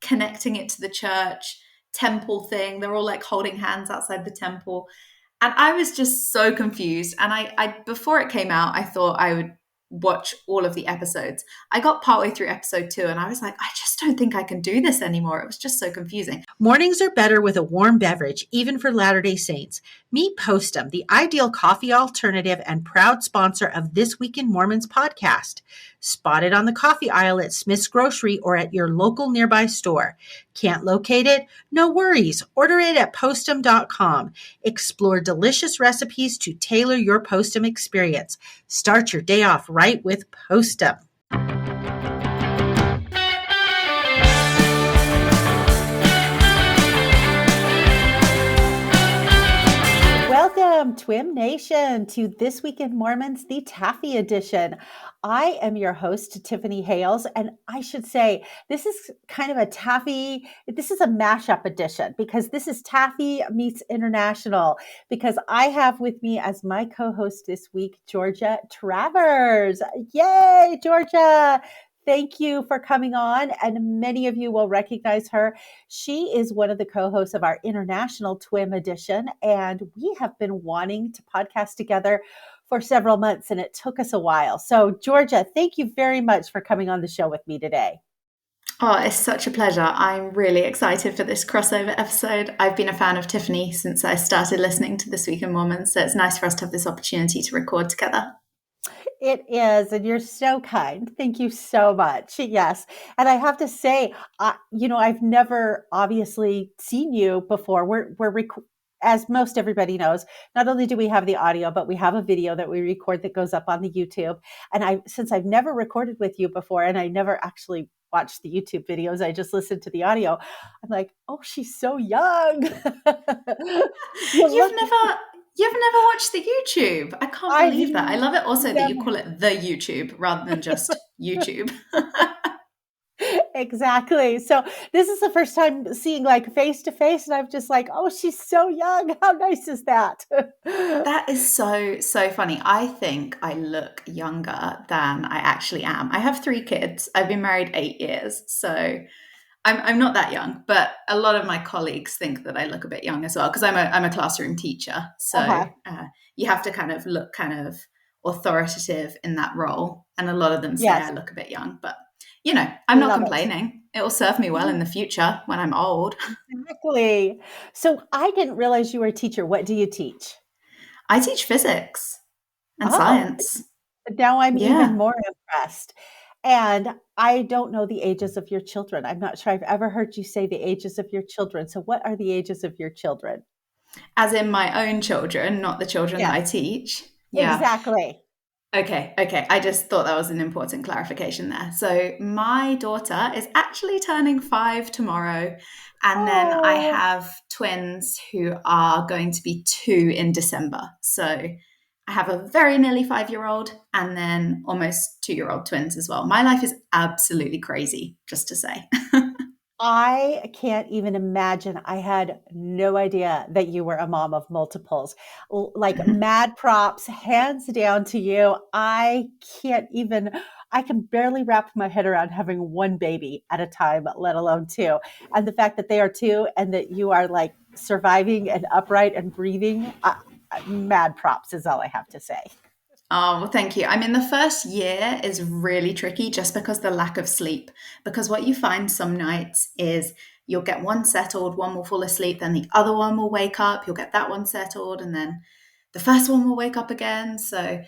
connecting it to the church temple thing. They're all like holding hands outside the temple. And I was just so confused. And I before it came out, I thought I would watch all of the episodes. I got partway through episode 2 and I was like, I just don't think I can do this anymore. It was just so confusing. Mornings are better with a warm beverage, even for Latter-day Saints. Meet Postum, the ideal coffee alternative and proud sponsor of This Week in Mormons podcast. Spotted on the coffee aisle at Smith's Grocery or at your local nearby store. Can't locate it? No worries. Order it at postum.com. Explore delicious recipes to tailor your Postum experience. Start your day off right with Postum. Welcome, TWIM Nation, to This Week in Mormons, the Taffy edition. I am your host, Tiffany Hales, and I should say this is kind of a Taffy, this is a mashup edition because this is Taffy meets International, because I have with me as my co-host this week, Georgia Travers. Yay, Georgia! Thank you for coming on, and many of you will recognize her. She is one of the co-hosts of our International TWIM edition, and we have been wanting to podcast together for several months, and it took us a while. So, Georgia, thank you very much for coming on the show with me today. Oh, it's such a pleasure. I'm really excited for this crossover episode. I've been a fan of Tiffany since I started listening to This Week in Mormons, so it's nice for us to have this opportunity to record together. It is, and you're so kind. Thank you so much. Yes, and I have to say, I've never obviously seen you before. As most everybody knows, not only do we have the audio, but we have a video that we record that goes up on the YouTube. And since I've never recorded with you before, and I never actually watched the YouTube videos, I just listened to the audio. I'm like, oh, she's so young. You've never watched the YouTube. I can't believe that. I love it also that you call it the YouTube rather than just YouTube. Exactly. So this is the first time seeing like face to face, and I'm just like, oh, she's so young. How nice is that? That is so funny. I think I look younger than I actually am. I have 3 kids. I've been married 8 years, so I'm not that young, but a lot of my colleagues think that I look a bit young as well because I'm a classroom teacher. So you have to kind of look kind of authoritative in that role. And a lot of them say I look a bit young, but I'm not complaining. It will serve me well in the future when I'm old. Exactly. So I didn't realize you were a teacher. What do you teach? I teach physics and science. Now I'm even more impressed. And I don't know the ages of your children. I'm not sure I've ever heard you say the ages of your children. So what are the ages of your children? As in my own children, not the children that I teach. Yeah. Exactly. Okay. I just thought that was an important clarification there. So my daughter is actually turning 5 tomorrow. And then I have twins who are going to be 2 in December. So I have a very nearly 5-year-old and then almost 2-year-old twins as well. My life is absolutely crazy, just to say. I can't even imagine. I had no idea that you were a mom of multiples. Like mad props, hands down to you. I can barely wrap my head around having one baby at a time, let alone 2. And the fact that they are 2 and that you are like surviving and upright and breathing, mad props is all I have to say. Oh, well, thank you. I mean, the first year is really tricky just because the lack of sleep. Because what you find some nights is you'll get one settled, one will fall asleep, then the other one will wake up, you'll get that one settled, and then the first one will wake up again. So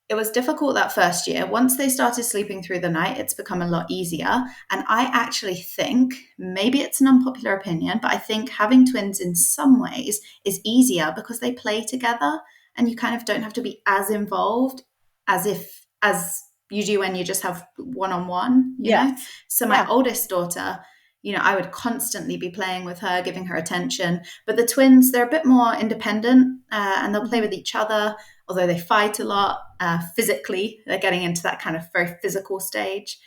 it was difficult that first year. Once they started sleeping through the night, it's become a lot easier. And I actually think, maybe it's an unpopular opinion, but I think having twins in some ways is easier because they play together. And you kind of don't have to be as involved as you do when you just have one-on-one, you know? So my oldest daughter, I would constantly be playing with her, giving her attention. But the twins, they're a bit more independent and they'll play with each other, although they fight a lot physically. They're getting into that kind of very physical stage.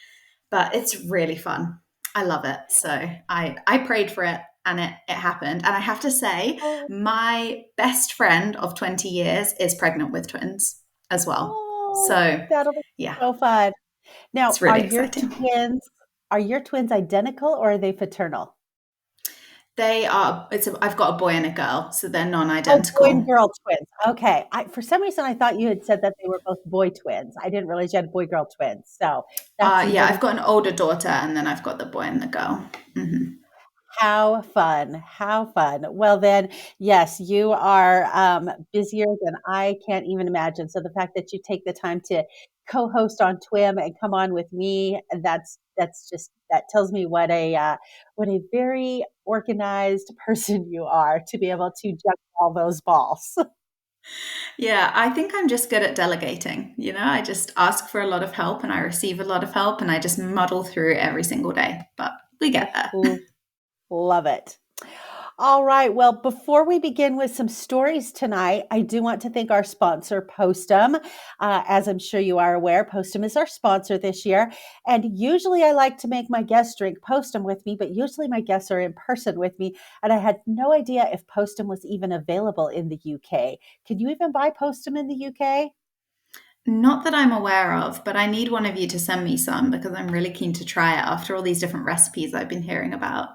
But it's really fun. I love it. So I prayed for it. And it happened. And I have to say, my best friend of 20 years is pregnant with twins as well. So that'll be so fun. Now, it's really exciting. Are your twins identical or are they fraternal? I've got a boy and a girl, so they're Oh, boy and non-identical. girl twins. Okay. For some reason, I thought you had said that they were both boy twins. I didn't realize you had boy girl twins. So that's Yeah, even I've got an older daughter, and then I've got the boy and the girl. how fun. How fun. Well, then, yes, you are busier than I can't even imagine. So the fact that you take the time to co-host on TWIM and come on with me, that's just that tells me what a very organized person you are to be able to juggle all those balls. Yeah, I think I'm just good at delegating. I just ask for a lot of help and I receive a lot of help and I just muddle through every single day, but we get there. Love it. All right. Well, before we begin with some stories tonight, I do want to thank our sponsor, Postum. As I'm sure you are aware, Postum is our sponsor this year. And usually I like to make my guests drink Postum with me, but usually my guests are in person with me. And I had no idea if Postum was even available in the UK. Can you even buy Postum in the UK? Not that I'm aware of, but I need one of you to send me some because I'm really keen to try it after all these different recipes I've been hearing about.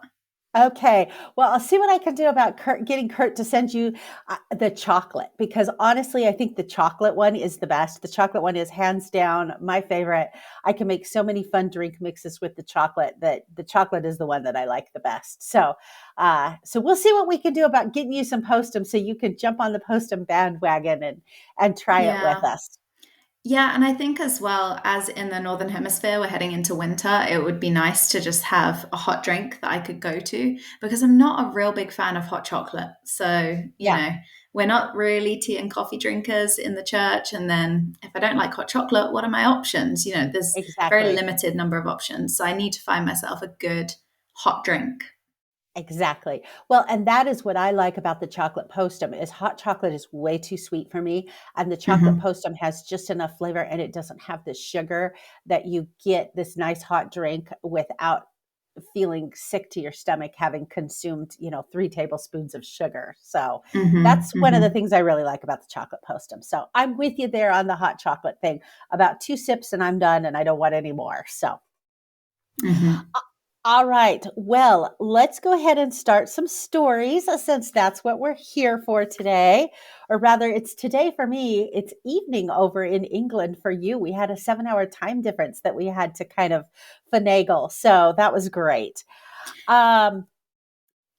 Okay. Well, I'll see what I can do about getting Kurt to send you the chocolate because honestly, I think the chocolate one is the best. The chocolate one is hands down my favorite. I can make so many fun drink mixes with the chocolate that the chocolate is the one that I like the best. So we'll see what we can do about getting you some Postum so you can jump on the Postum bandwagon and try it with Yeah. us. Yeah, and I think as well as in the Northern Hemisphere, we're heading into winter, it would be nice to just have a hot drink that I could go to because I'm not a real big fan of hot chocolate. So, Yeah, we're not really tea and coffee drinkers in the church. And then if I don't like hot chocolate, what are my options? There's very exactly. limited number of options. So I need to find myself a good hot drink. Exactly. Well, and that is what I like about the chocolate Postum is hot chocolate is way too sweet for me, and the chocolate Hmm. Postum has just enough flavor and it doesn't have the sugar that you get this nice hot drink without feeling sick to your stomach having consumed, 3 tablespoons of sugar. So, Hmm. that's one of the Hmm. things I really like about the chocolate Postum. So, I'm with you there on the hot chocolate thing. About 2 sips and I'm done and I don't want any more. So, Hmm. all right. Well, let's go ahead and start some stories since that's what we're here for today. Or rather, it's today for me. It's evening over in England for you. We had a 7-hour time difference that we had to kind of finagle. So that was great. Um,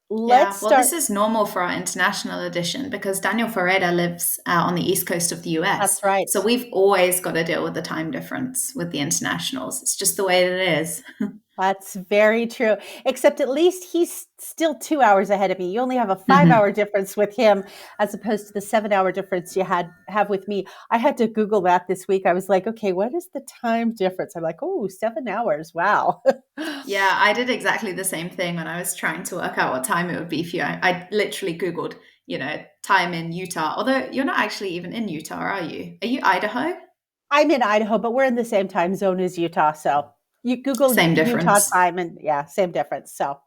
Yeah, let's well, this start. is normal for our international edition because Daniel Ferreira lives on the east coast of the US. That's right. So we've always got to deal with the time difference with the internationals. It's just the way it is. That's very true. Except at least he's still 2 hours ahead of me. You only have a 5 hour Hmm. difference with him as opposed to the 7 hour difference you have with me. I had to Google that this week. I was like, okay, what is the time difference? I'm like, oh, 7 hours. Wow. Yeah, I did exactly the same thing when I was trying to work out what time it would be for you. I literally Googled, time in Utah. Although you're not actually even in Utah, are you? Are you Idaho? I'm in Idaho, but we're in the same time zone as Utah. So you Google Same Utah difference. time and yeah, same difference. So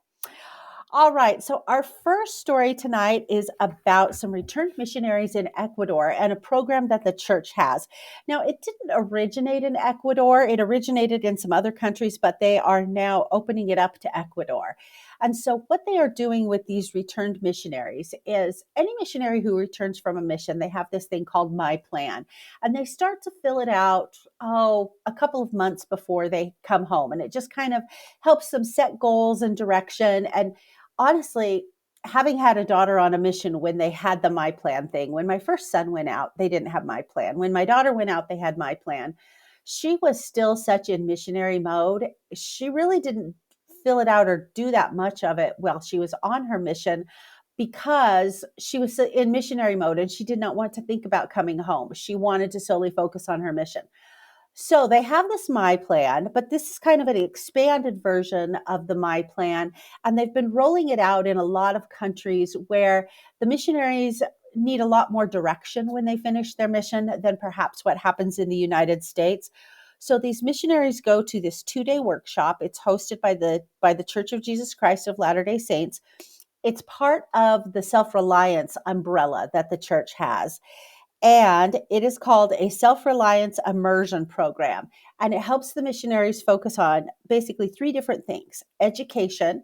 all right. So, our first story tonight is about some returned missionaries in Ecuador and a program that the church has. Now, it didn't originate in Ecuador, it originated in some other countries, but they are now opening it up to Ecuador. And so, what they are doing with these returned missionaries is any missionary who returns from a mission, they have this thing called My Plan. And they start to fill it out, a couple of months before they come home. And it just kind of helps them set goals and direction. And honestly, having had a daughter on a mission when they had the My Plan thing, when my first son went out, they didn't have My Plan. When my daughter went out, they had My Plan. She was still such in missionary mode. She really didn't fill it out or do that much of it while she was on her mission because she was in missionary mode and she did not want to think about coming home. She wanted to solely focus on her mission. So they have this My Plan, but this is kind of an expanded version of the My Plan. And they've been rolling it out in a lot of countries where the missionaries need a lot more direction when they finish their mission than perhaps what happens in the United States. So these missionaries go to this 2-day workshop. It's hosted by the Church of Jesus Christ of Latter-day Saints. It's part of the self-reliance umbrella that the church has. And it is called a self-reliance immersion program. And it helps the missionaries focus on basically three different things: education,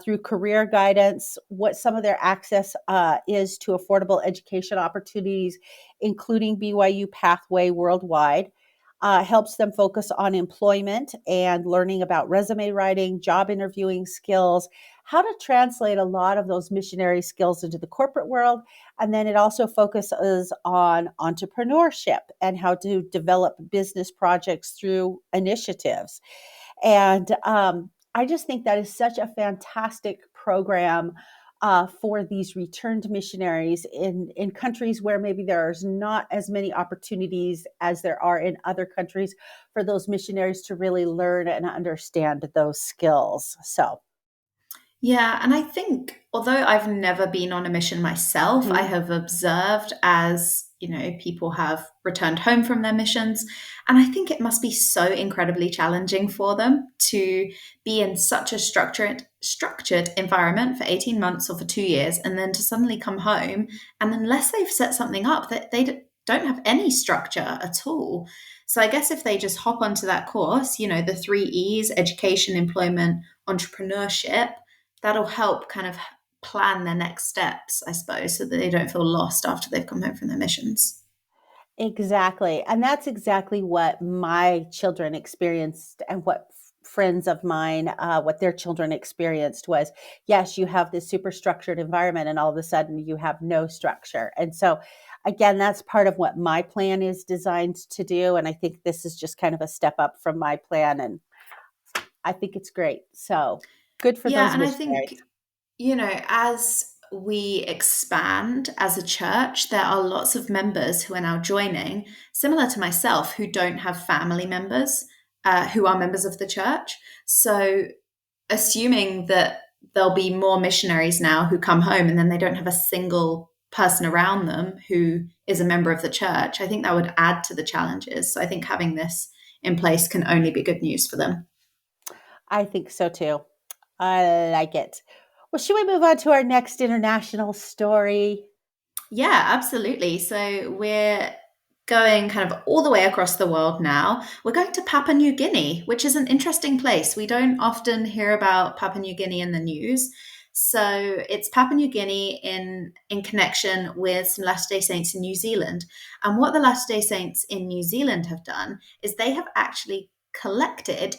through career guidance, what some of their access is to affordable education opportunities, including BYU Pathway Worldwide. Helps them focus on employment and learning about resume writing, job interviewing skills, how to translate a lot of those missionary skills into the corporate world. And then it also focuses on entrepreneurship and how to develop business projects through initiatives. And I just think that is such a fantastic program for these returned missionaries in countries where maybe there's not as many opportunities as there are in other countries for those missionaries to really learn and understand those skills. So, Yeah, and I think although I've never been on a mission myself, I mhm. have observed as, people have returned home from their missions, and I think it must be so incredibly challenging for them to be in such a structured environment for 18 months or for 2 years and then to suddenly come home and unless they've set something up that don't have any structure at all. So I guess if they just hop onto that course, the 3 E's, education, employment, entrepreneurship, that'll help kind of plan their next steps, I suppose, so that they don't feel lost after they've come home from their missions. Exactly. And that's exactly what my children experienced and what friends of mine, what their children experienced was, yes, you have this super structured environment and all of a sudden you have no structure. And so, again, that's part of what my plan is designed to do. And I think this is just kind of a step up from my plan. And I think it's great. So good for Yeah, those and I missionaries. think, as we expand as a church, there are lots of members who are now joining, similar to myself, who don't have family members who are members of the church. So assuming that there'll be more missionaries now who come home and then they don't have a single person around them who is a member of the church, I think that would add to the challenges. So I think having this in place can only be good news for them. I think so too. I like it. Well, should we move on to our next international story? Yeah, absolutely. So we're going kind of all the way across the world now. We're going to Papua New Guinea, which is an interesting place. We don't often hear about Papua New Guinea in the news. So it's Papua New Guinea in connection with some Latter-day Saints in New Zealand. And what the Latter-day Saints in New Zealand have done is they have actually collected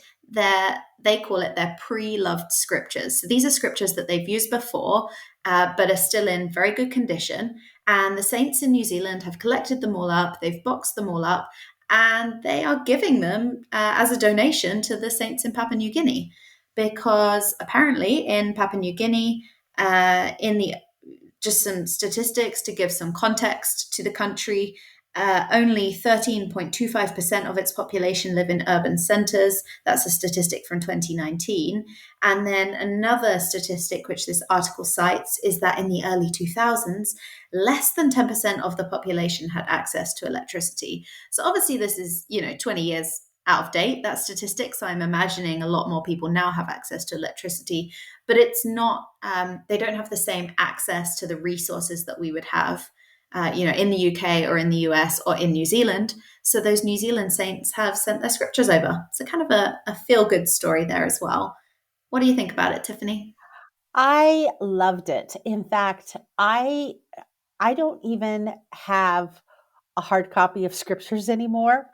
they call it their pre-loved scriptures. So these are scriptures that they've used before, but are still in very good condition, and the Saints in New Zealand have collected them all up, they've boxed them all up, and they are giving them as a donation to the Saints in Papua New Guinea. Because apparently in Papua New Guinea, in the just some statistics to give some context to the country. Only 13.25% of its population live in urban centres. That's a statistic from 2019. And then another statistic, which this article cites, is that in the early 2000s, less than 10% of the population had access to electricity. So obviously, this is, 20 years out of date, that statistic. So I'm imagining a lot more people now have access to electricity, but it's not, they don't have the same access to the resources that we would have, in the UK or in the US or in New Zealand. So those New Zealand saints have sent their scriptures over. So kind of a feel good story there as well. What do you think about it, Tiffany? I loved it. In fact, I don't even have a hard copy of scriptures anymore.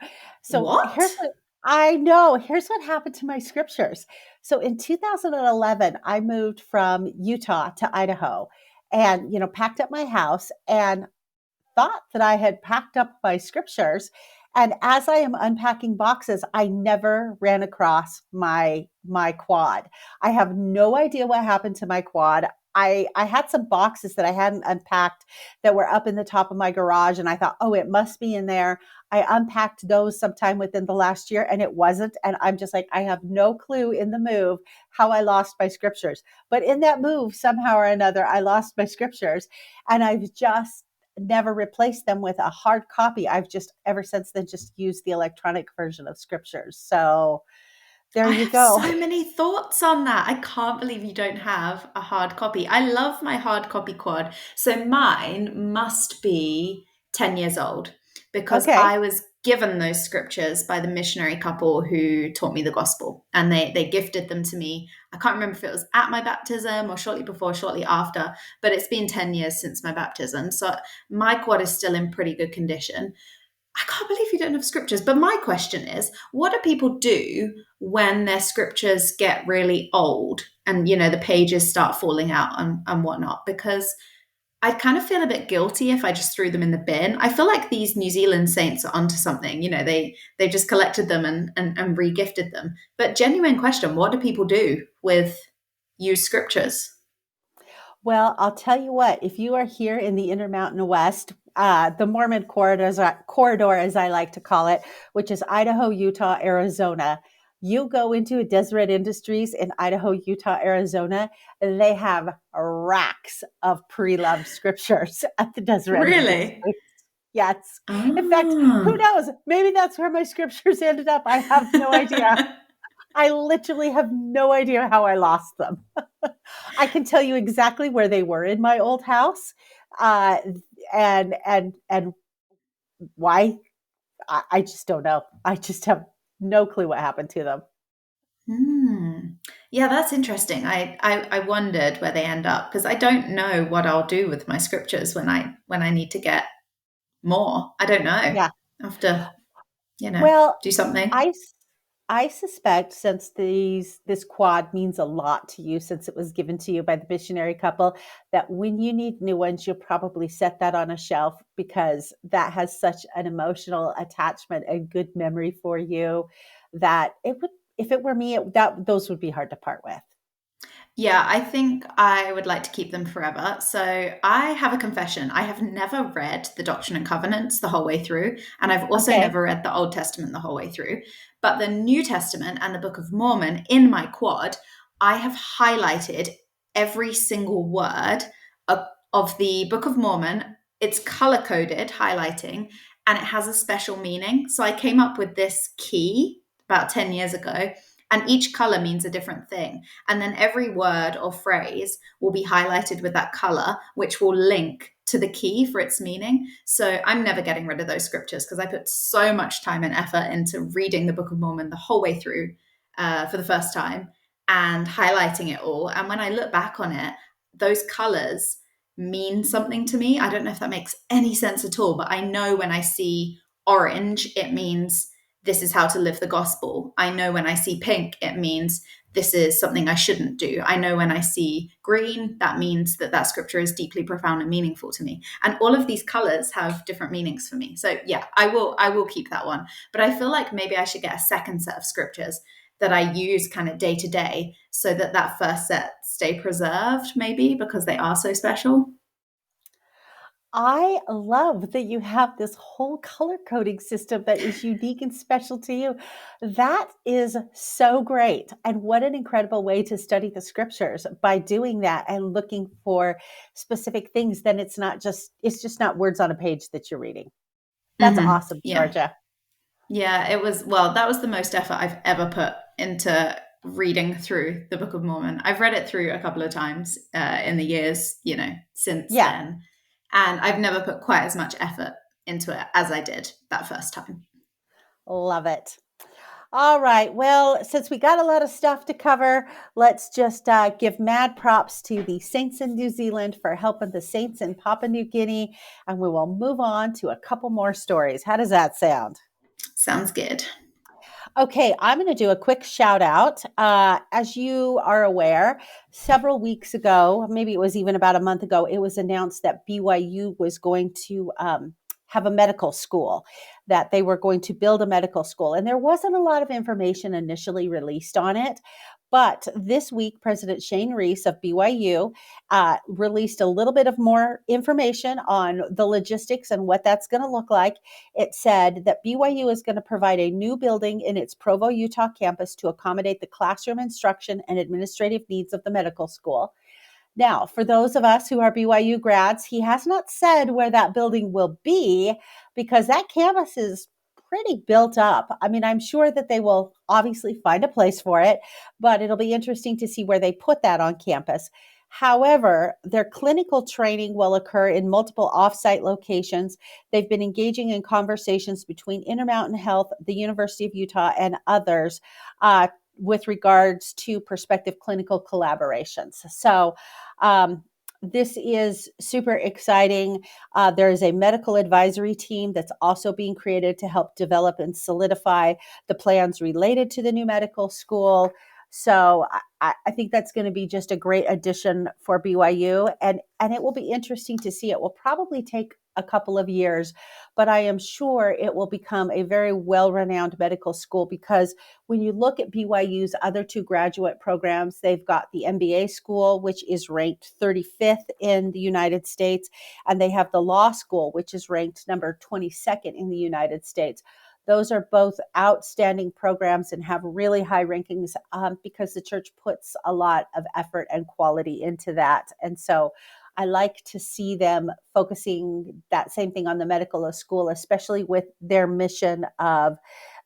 So here's What? what I know. Here's what happened to my scriptures. So in 2011, I moved from Utah to Idaho and, packed up my house and thought that I had packed up my scriptures. And as I am unpacking boxes, I never ran across my quad. I have no idea what happened to my quad. I had some boxes that I hadn't unpacked that were up in the top of my garage, and I thought, oh, it must be in there. I unpacked those sometime within the last year, and it wasn't. And I'm just like, I have no clue in the move how I lost my scriptures. But in that move, somehow or another, I lost my scriptures, and I've just never replaced them with a hard copy. I've just ever since then just used the electronic version of scriptures. So there I you have go. so many thoughts on that. I can't believe you don't have a hard copy. I love my hard copy quad. So mine must be. 10 years old because Okay. I was given those scriptures by the missionary couple who taught me the gospel, and they gifted them to me. I can't remember if it was at my baptism or shortly before, shortly after, but it's been 10 years since my baptism. So my quad is still in pretty good condition. I can't believe you don't have scriptures. But my question is, what do people do when their scriptures get really old and, the pages start falling out and whatnot? Because I'd kind of feel a bit guilty if I just threw them in the bin. I feel like these New Zealand saints are onto something. They just collected them and re-gifted them. But genuine question, what do people do with used scriptures? Well, I'll tell you what, if you are here in the Intermountain West, the Mormon corridor, as I like to call it, which is Idaho, Utah, Arizona, you go into a Deseret Industries in Idaho, Utah, Arizona, and they have racks of pre-loved scriptures at the Deseret Really? Industries. Yes. In fact, who Oh. knows? Maybe that's where my scriptures ended up. I have no idea. I literally have no idea how I lost them. I can tell you exactly where they were in my old house, uh, and why. I just don't know. I just have no clue what happened to them. Hmm. Yeah, that's interesting. I wondered where they end up because I don't know what I'll do with my scriptures when I need to get more. I don't know. I Yeah. have to, Well, do something. I I suspect since this quad means a lot to you since it was given to you by the missionary couple, that when you need new ones, you'll probably set that on a shelf because that has such an emotional attachment and good memory for you that it would, if it were me, that those would be hard to part with. Yeah, I think I would like to keep them forever. So I have a confession. I have never read the Doctrine and Covenants the whole way through, and I've also Okay. never read the Old Testament the whole way through. But the New Testament and the Book of Mormon in my quad, I have highlighted every single word of the Book of Mormon. It's color coded highlighting, and it has a special meaning. So I came up with this key about 10 years ago, and each color means a different thing. And then every word or phrase will be highlighted with that color, which will link to the key for its meaning. So I'm never getting rid of those scriptures because I put so much time and effort into reading the Book of Mormon the whole way through for the first time and highlighting it all. And when I look back on it, those colors mean something to me. I don't know if that makes any sense at all, but I know when I see orange, it means this is how to live the gospel. I know when I see pink, it means this is something I shouldn't do. I know when I see green, that means that scripture is deeply profound and meaningful to me. And all of these colors have different meanings for me. So yeah, I will keep that one. But I feel like maybe I should get a second set of scriptures that I use kind of day to day so that first set stay preserved maybe because they are so special. I love that you have this whole color coding system that is unique and special to you. That is so great. And what an incredible way to study the scriptures by doing that and looking for specific things. Then it's just not words on a page that you're reading. That's awesome, Yeah. Georgia. Yeah, it was, well, that was the most effort I've ever put into reading through the Book of Mormon. I've read it through a couple of times in the years, since Yeah, then. And I've never put quite as much effort into it as I did that first time. love it. All right. Well, since we got a lot of stuff to cover, let's just give mad props to the Saints in New Zealand for helping the Saints in Papua New Guinea. And we will move on to a couple more stories. How does that sound? Sounds good. Okay, I'm going to do a quick shout out. As you are aware, several weeks ago, maybe it was even about a month ago, it was announced that BYU was going to have a medical school, that they were going to build a medical school. And there wasn't a lot of information initially released on it. But this week, President Shane Reese of BYU released a little bit of more information on the logistics and what that's going to look like. It said that BYU is going to provide a new building in its Provo, Utah campus to accommodate the classroom instruction and administrative needs of the medical school. Now, for those of us who are BYU grads, he has not said where that building will be because that campus is pretty built up. I mean, I'm sure that they will obviously find a place for it, but it'll be interesting to see where they put that on campus. However, their clinical training will occur in multiple offsite locations. They've been engaging in conversations between Intermountain Health, the University of Utah, and others with regards to prospective clinical collaborations. So, this is super exciting. There is a medical advisory team that's also being created to help develop and solidify the plans related to the new medical school. So I think that's going to be just a great addition for BYU, and it will be interesting to see. It will probably take a couple of years, but I am sure it will become a very well-renowned medical school because when you look at BYU's other two graduate programs, they've got the MBA school, which is ranked 35th in the United States, and they have the law school, which is ranked number 22nd in the United States. Those are both outstanding programs and have really high rankings because the church puts a lot of effort and quality into that. And so I like to see them focusing that same thing on the medical school, especially with their mission of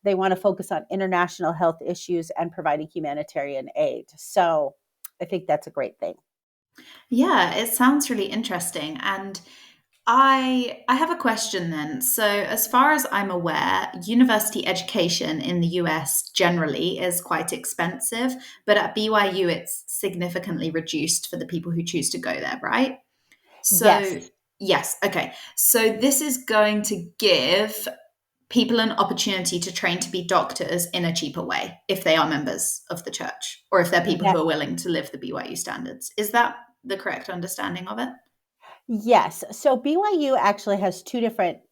they want to focus on international health issues and providing humanitarian aid. So I think that's a great thing. Yeah, it sounds really interesting. And I have a question then. So, as far as I'm aware, university education in the US generally is quite expensive, but at BYU it's significantly reduced for the people who choose to go there, right? So, Yes, yes, okay. So this is going to give people an opportunity to train to be doctors in a cheaper way if they are members of the church or if they're people who that are willing to live the BYU standards. Is that the correct understanding of it? Yes. So BYU actually has two different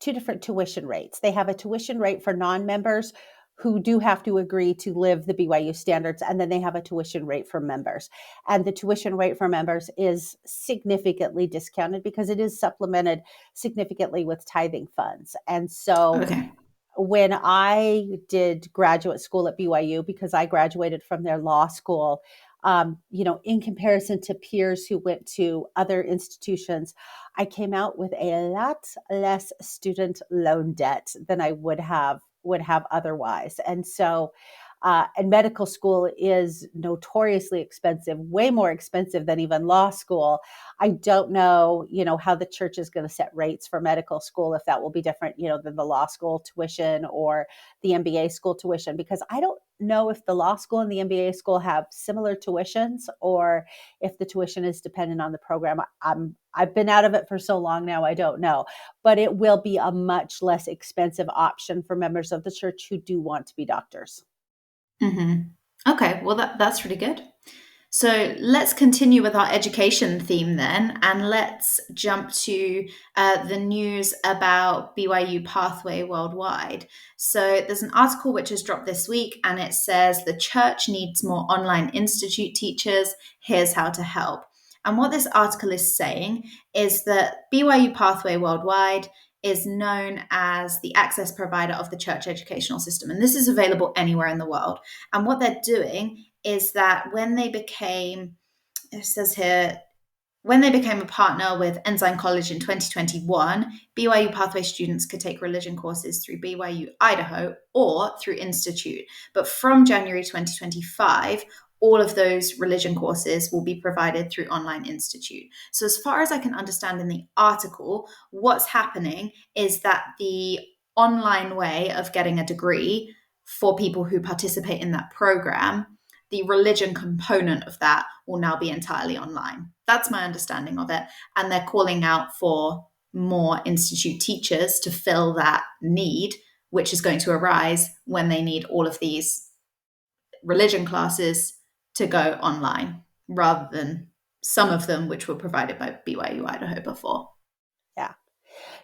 tuition rates. They have a tuition rate for non-members who do have to agree to live the BYU standards, and then they have a tuition rate for members. And the tuition rate for members is significantly discounted because it is supplemented significantly with tithing funds. And so Okay. when I did graduate school at BYU, because I graduated from their law school, in comparison to peers who went to other institutions, I came out with a lot less student loan debt than I would have otherwise. And so, and medical school is notoriously expensive, way more expensive than even law school. I don't know, how the church is going to set rates for medical school, if that will be different, than the law school tuition or the MBA school tuition, because I don't know if the law school and the MBA school have similar tuitions or if the tuition is dependent on the program. I've been out of it for so long now, I don't know, but it will be a much less expensive option for members of the church who do want to be doctors. Hmm. Okay, well, that's really good. So let's continue with our education theme then, and let's jump to the news about BYU Pathway Worldwide. So there's an article which has dropped this week, and it says the church needs more online institute teachers. Here's how to help. And what this article is saying is that BYU Pathway Worldwide is known as the access provider of the church educational system, and this is available anywhere in the world. And what they're doing is that when they became, it says here, when they became a partner with Ensign College in 2021, BYU Pathway students could take religion courses through BYU Idaho or through Institute. But from January 2025, all of those religion courses will be provided through Online Institute. So, as far as I can understand in the article, what's happening is that the online way of getting a degree for people who participate in that program, the religion component of that will now be entirely online. That's my understanding of it. And they're calling out for more institute teachers to fill that need, which is going to arise when they need all of these religion classes to go online rather than some of them which were provided by BYU Idaho before. Yeah.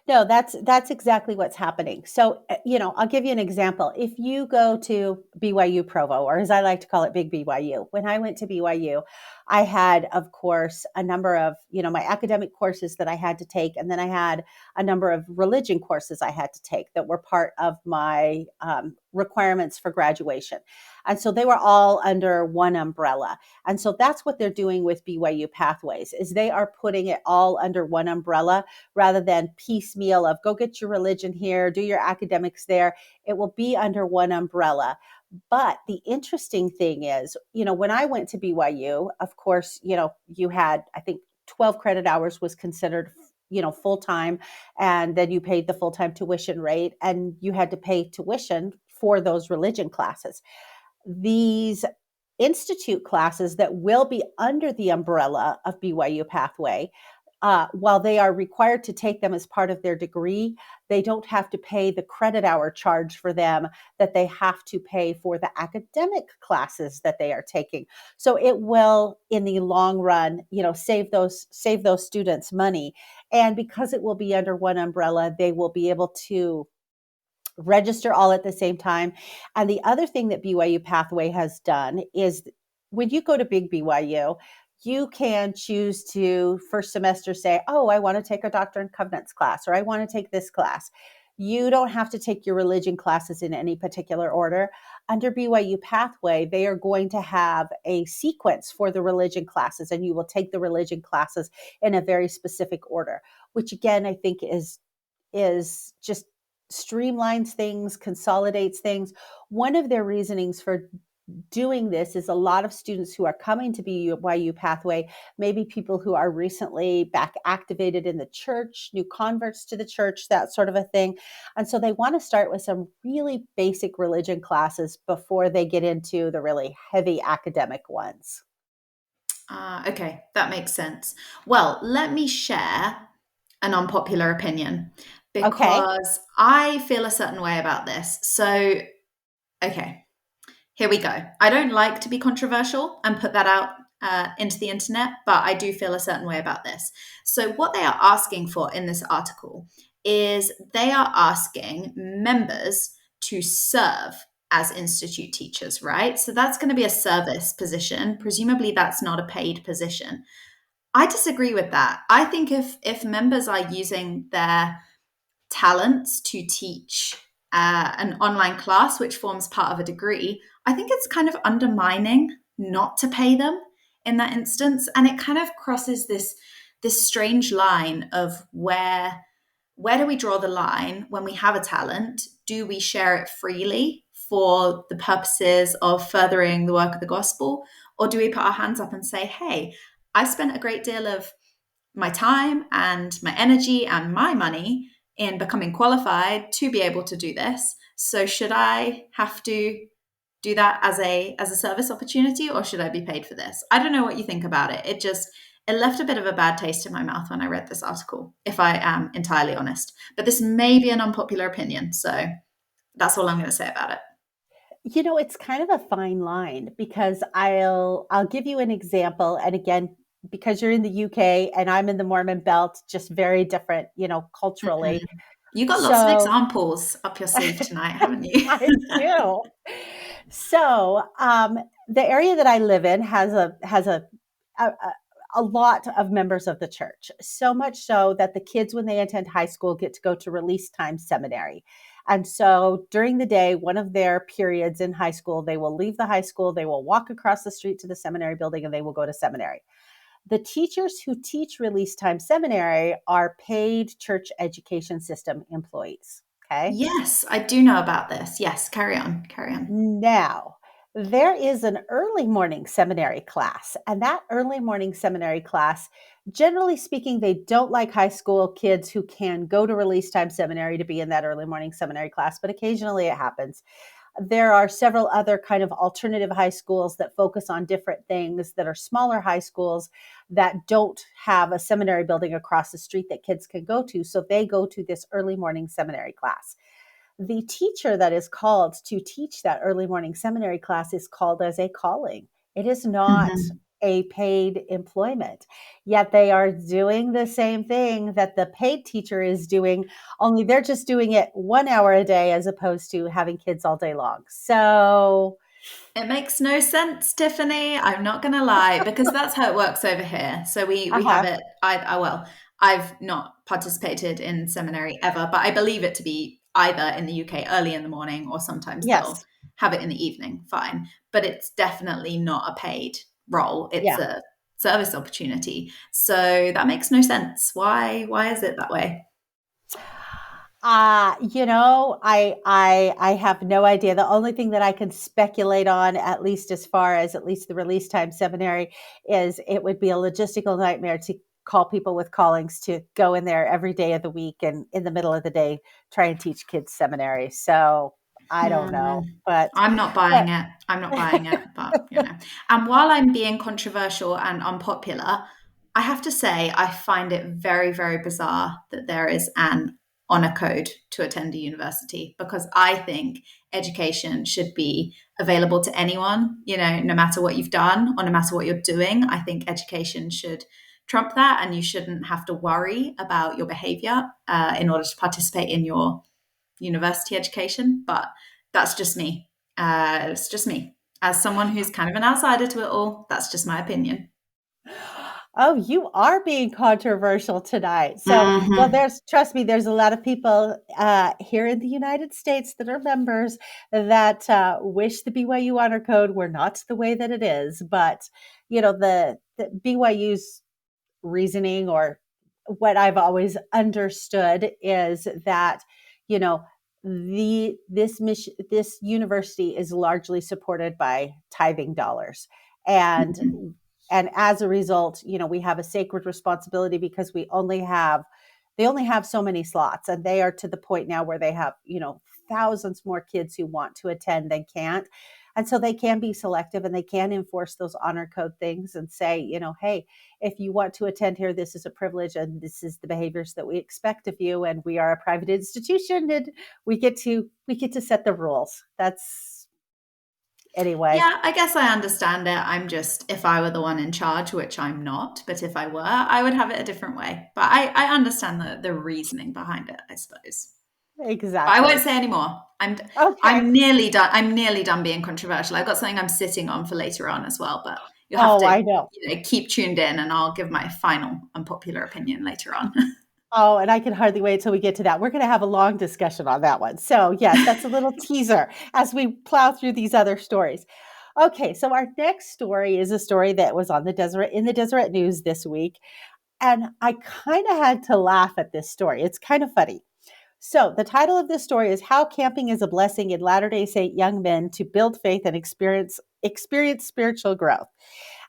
No, that's exactly what's happening. So, I'll give you an example. If you go to BYU Provo, or as I like to call it, Big BYU, when I went to BYU, I had, of course, a number of, my academic courses that I had to take, and then I had a number of religion courses I had to take that were part of my requirements for graduation. And so they were all under one umbrella. And so that's what they're doing with BYU Pathways, is they are putting it all under one umbrella rather than piecemeal of go get your religion here, do your academics there. It will be under one umbrella. But the interesting thing is, when I went to BYU, of course, you had, I think, 12 credit hours was considered, full time. And then you paid the full time tuition rate and you had to pay tuition for those religion classes. These institute classes that will be under the umbrella of BYU Pathway, while they are required to take them as part of their degree, they don't have to pay the credit hour charge for them that they have to pay for the academic classes that they are taking. So it will, in the long run, save those students money. And because it will be under one umbrella, they will be able to register all at the same time. And the other thing that BYU Pathway has done is when you go to Big BYU, you can choose to first semester say, oh, I want to take a Doctrine and Covenants class, or I want to take this class. You don't have to take your religion classes in any particular order. Under BYU Pathway, they are going to have a sequence for the religion classes, and you will take the religion classes in a very specific order, which again, I think is just streamlines things, consolidates things. One of their reasonings for doing this is a lot of students who are coming to BYU Pathway, maybe people who are recently back activated in the church, new converts to the church, that sort of a thing. And so they want to start with some really basic religion classes before they get into the really heavy academic ones. Okay, that makes sense. Well, let me share an unpopular opinion Okay. because I feel a certain way about this. So, okay, here we go. I don't like to be controversial and put that out into the internet, but I do feel a certain way about this. So, what they are asking for in this article is they are asking members to serve as institute teachers, right? So, that's going to be a service position. Presumably, that's not a paid position. I disagree with that. I think if members are using their talents to teach an online class which forms part of a degree, I think it's kind of undermining not to pay them in that instance, and it kind of crosses this strange line of where do we draw the line when we have a talent? Do we share it freely for the purposes of furthering the work of the gospel, or do we put our hands up and say, hey, I spent a great deal of my time and my energy and my money in becoming qualified to be able to do this. So should I have to do that as a service opportunity, or should I be paid for this? I don't know what you think about it. It left a bit of a bad taste in my mouth when I read this article, if I am entirely honest. But this may be an unpopular opinion, so that's all I'm going to say about it. It's kind of a fine line because I'll give you an example. And again, because you're in the UK and I'm in the Mormon belt, just very different, Mm-mm. culturally. You got lots of So examples up your sleeve tonight, haven't you? I do. So the area that I live in a a lot of members of the church. So much so that the kids, when they attend high school, get to go to release time seminary. And so during the day, one of their periods in high school, they will leave the high school, they will walk across the street to the seminary building, and they will go to seminary. The teachers who teach release time seminary are paid church education system employees. Okay. Yes, I do know about this. Yes, carry on, carry on. Now, there is an early morning seminary class, and that early morning seminary class, generally speaking, they don't like high school kids who can go to release time seminary to be in that early morning seminary class, but occasionally it happens. There are several other kind of alternative high schools that focus on different things that are smaller high schools that don't have a seminary building across the street that kids can go to. So they go to this early morning seminary class. The teacher that is called to teach that early morning seminary class is called as a calling. It is not Mhm. a paid employment. Yet they are doing the same thing that the paid teacher is doing, only they're just doing it 1 hour a day as opposed to having kids all day long. So, It makes no sense, Tiffany. I'm not going to lie, because that's how it works over here. So we have uh-huh. it. Well, I've not participated in seminary ever, but I believe it to be either in the UK early in the morning or sometimes they'll Yes. have it in the evening. Fine, but it's definitely not a paid role. It's Yeah. a service opportunity. So that makes no sense. Why is it that way? I have no idea. The only thing that I can speculate on, at least as far as at least the release time seminary, is it would be a logistical nightmare to call people with callings to go in there every day of the week and in the middle of the day try and teach kids seminary. So I don't Hmm. know, but I'm not buying but it. I'm not buying it, but you know. And while I'm being controversial and unpopular, I have to say I find it very, very bizarre that there is an honor code to attend a university because I think education should be available to anyone, you know, no matter what you've done or no matter what you're doing. I think education should trump that, and you shouldn't have to worry about your behavior in order to participate in your university education, but that's just me. It's just me. As someone who's kind of an outsider to it all, that's just my opinion. oh, you are being controversial tonight. So, well, Hmm. there's, trust me, there's a lot of people here in the United States that are members that wish the BYU honor code were not the way that it is. But, the BYU's reasoning, or what I've always understood, is that, you know, this university is largely supported by tithing dollars. And and as a result, we have a sacred responsibility because they only have so many slots, and they are to the point now where they have, thousands more kids who want to attend than can't. And so they can be selective, and they can enforce those honor code things and say, hey, if you want to attend here, this is a privilege and this is the behaviors that we expect of you. And we are a private institution, and we get to set the rules. That's anyway. Yeah, I guess I understand it. I'm just, if I were the one in charge, which I'm not, but if I were, I would have it a different way. But I understand the reasoning behind it, I suppose. But I won't Exactly. say anymore. Okay. I'm nearly done. I'm nearly done being controversial. I've got something I'm sitting on for later on as well, but you'll have Oh, to, I know. keep tuned in, and I'll give my final unpopular opinion later on. Oh, and I can hardly wait till we get to that. We're going to have a long discussion on that one. So, yes, that's a little teaser as we plow through these other stories. Okay, so our next story is a story that was on the Deseret in the Deseret News this week, and I kind of had to laugh at this story. It's kind of funny. So, the title of this story is How Camping is a Blessing in Latter-day Saint Young Men to Build Faith and Experience Spiritual Growth.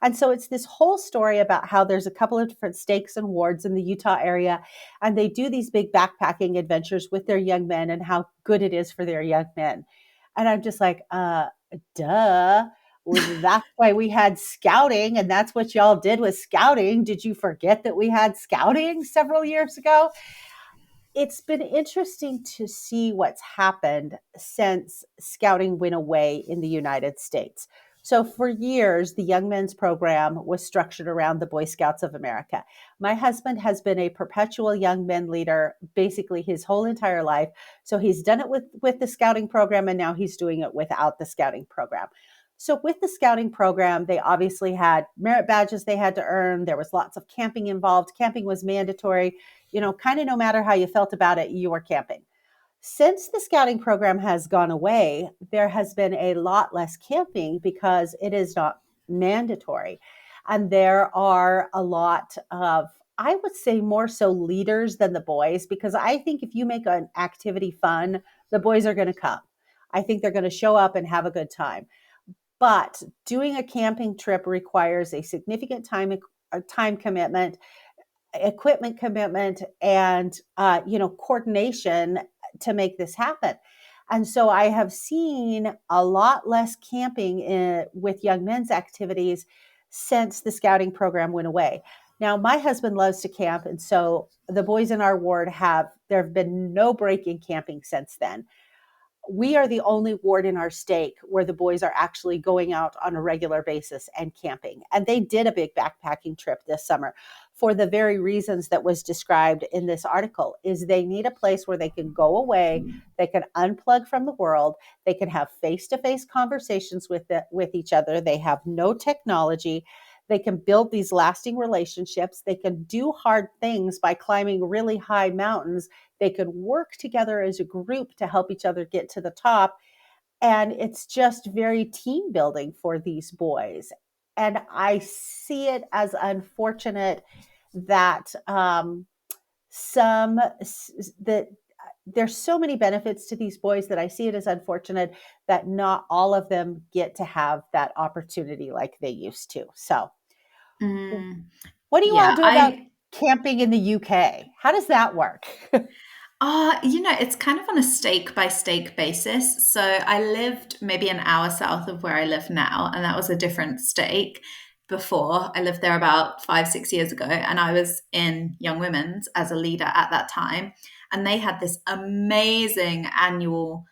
And so it's this whole story about how there's a couple of different stakes and wards in the Utah area, and they do these big backpacking adventures with their young men and how good it is for their young men. And I'm just like, duh. That's why we had scouting, and that's what y'all did with scouting. Did you forget that we had scouting several years ago? It's been interesting to see what's happened since scouting went away in the United States. So, for years, the Young Men's program was structured around the Boy Scouts of America. My husband has been a perpetual young men leader basically his whole entire life. So, he's done it with the scouting program, and now he's doing it without the scouting program. So, with the scouting program, they obviously had merit badges they had to earn. There was lots of camping involved. Camping was mandatory, kind of no matter how you felt about it, you were camping. Since the scouting program has gone away, there has been a lot less camping because it is not mandatory. And there are a lot of, I would say, more so leaders than the boys, because I think if you make an activity fun, the boys are going to come. I think they're going to show up and have a good time. But doing a camping trip requires a significant time commitment, equipment commitment, and coordination to make this happen. And so I have seen a lot less camping with young men's activities since the scouting program went away. Now my husband loves to camp, and so the boys in our ward there have been no break in camping since then. We are the only ward in our stake where the boys are actually going out on a regular basis and camping. And they did a big backpacking trip this summer for the very reasons that was described in this article. Is they need a place where they can go away, they can unplug from the world, they can have face-to-face conversations with each other, they have no technology, they can build these lasting relationships, they can do hard things by climbing really high mountains, they could work together as a group to help each other get to the top. And it's just very team building for these boys. And I see it as unfortunate that some that there's so many benefits to these boys that I see it as unfortunate that not all of them get to have that opportunity like they used to. So, Mm, what do you all yeah, do about camping in the UK? How does that work? it's kind of on a stake by stake basis. So I lived maybe an hour south of where I live now, and that was a different stake before. I lived there about 5, 6 years ago, and I was in Young Women's as a leader at that time. And they had this amazing annual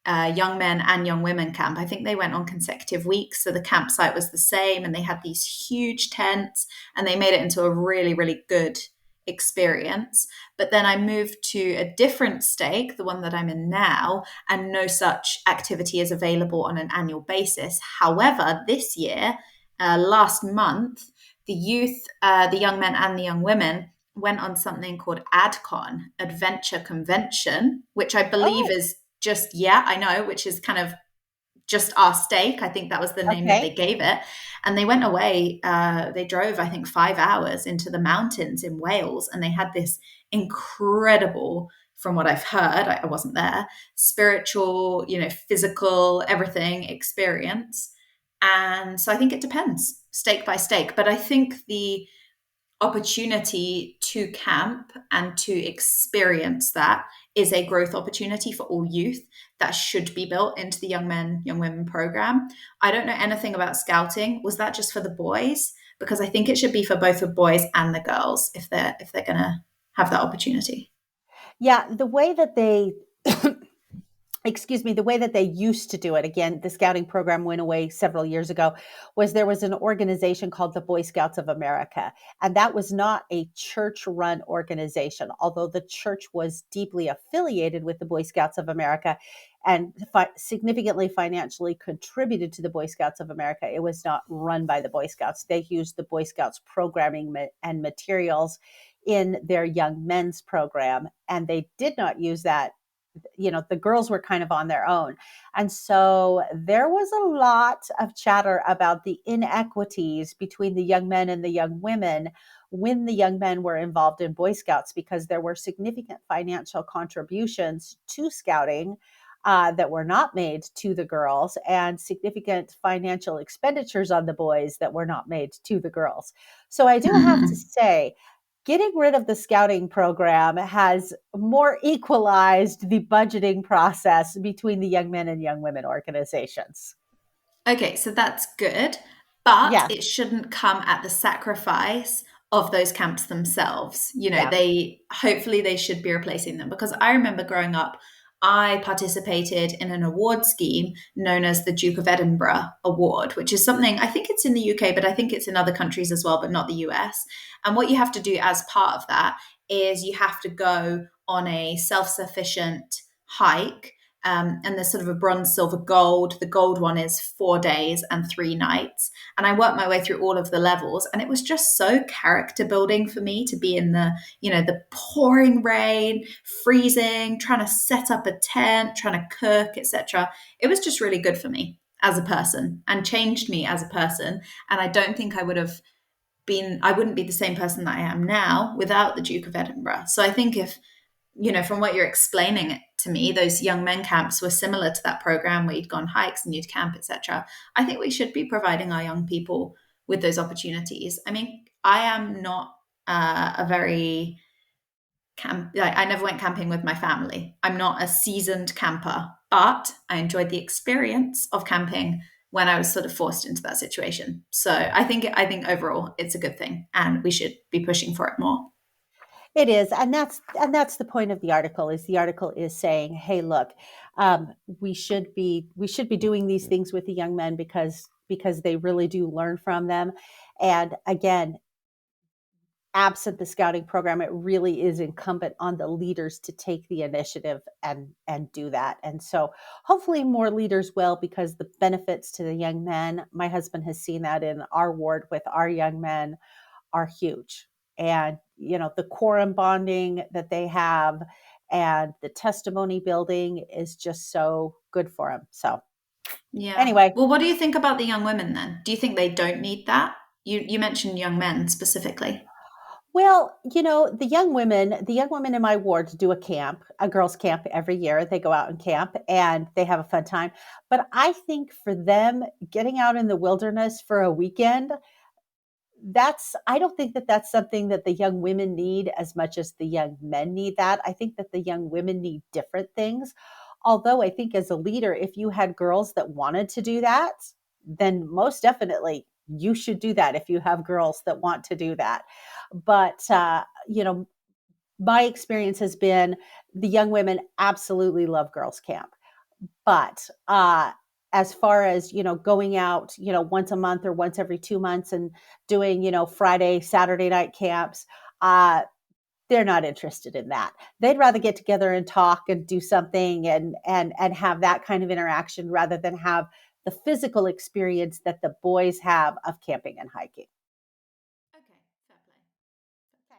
young men and young women camp. I think they went on consecutive weeks. So the campsite was the same, and they had these huge tents, and they made it into a really, really good experience. But then I moved to a different stake, the one that I'm in now, and no such activity is available on an annual basis. However, this year, last month, the youth, the young men and the young women went on something called AdCon, Adventure Convention, which I believe Oh, is just, yeah, I know, which is kind of just our stake. I think that was the name that they okay. gave it. And they went away, they drove, I think, 5 hours into the mountains in Wales. And they had this incredible, from what I've heard, I wasn't there, spiritual, physical, everything experience. And so I think it depends, stake by stake. But I think the opportunity to camp and to experience that is a growth opportunity for all youth that should be built into the young men young women program. I don't know anything about scouting. Was that just for the boys? Because I think it should be for both the boys and the girls if they're going to have that opportunity. Yeah, the way that they excuse me, the way that they used to do it, again, the scouting program went away several years ago, was there was an organization called the Boy Scouts of America. And that was not a church run organization, although the church was deeply affiliated with the Boy Scouts of America and significantly financially contributed to the Boy Scouts of America. It was not run by the Boy Scouts. They used the Boy Scouts programming and materials in their young men's program. And they did not use that. The girls were kind of on their own. And so there was a lot of chatter about the inequities between the young men and the young women when the young men were involved in Boy Scouts, because there were significant financial contributions to scouting that were not made to the girls, and significant financial expenditures on the boys that were not made to the girls. So I do have to say, getting rid of the scouting program has more equalized the budgeting process between the young men and young women organizations. Okay, so that's good, but Yeah, it shouldn't come at the sacrifice of those camps themselves. yeah. They hopefully they should be replacing them because I remember growing up, I participated in an award scheme known as the Duke of Edinburgh Award, which is something I think it's in the UK, but I think it's in other countries as well, but not the US. And what you have to do as part of that is you have to go on a self sufficient hike and there's sort of a bronze, silver, gold. The gold one is 4 days and 3 nights. And I worked my way through all of the levels. And it was just so character building for me to be in the pouring rain, freezing, trying to set up a tent, trying to cook, etc. It was just really good for me as a person and changed me as a person. And I don't think I wouldn't be the same person that I am now without the Duke of Edinburgh. So I think if from what you're explaining it to me, those young men camps were similar to that program where you'd gone hikes and you'd camp, etc. I think we should be providing our young people with those opportunities. I mean, I am not a very like, I never went camping with my family. I'm not a seasoned camper, but I enjoyed the experience of camping when I was sort of forced into that situation. So I think overall it's a good thing, and we should be pushing for it more. It is, and that's the point of the article. Is the article is saying, hey, look, we should be doing these things with the young men because they really do learn from them. And again, absent the scouting program, it really is incumbent on the leaders to take the initiative and do that. And so hopefully more leaders will, because the benefits to the young men, my husband has seen that in our ward with our young men, are huge. And the quorum bonding that they have and the testimony building is just so good for them. So Yeah. anyway, Well, what do you think about the young women then? Do you think they don't need that? You mentioned young men specifically. Well, the young women in my ward do a camp, a girls' camp every year. They go out and camp and they have a fun time. But I think for them, getting out in the wilderness for a weekend, I don't think that that's something that the young women need as much as the young men need that. I think that the young women need different things. Although I think as a leader, if you had girls that wanted to do that, then most definitely you should do that if you have girls that want to do that. But my experience has been the young women absolutely love girls camp. But as far as going out, once a month or once every 2 months and doing Friday, Saturday night camps, uh, they're not interested in that. They'd rather get together and talk and do something and have that kind of interaction rather than have the physical experience that the boys have of camping and hiking. Okay, fair play. Fair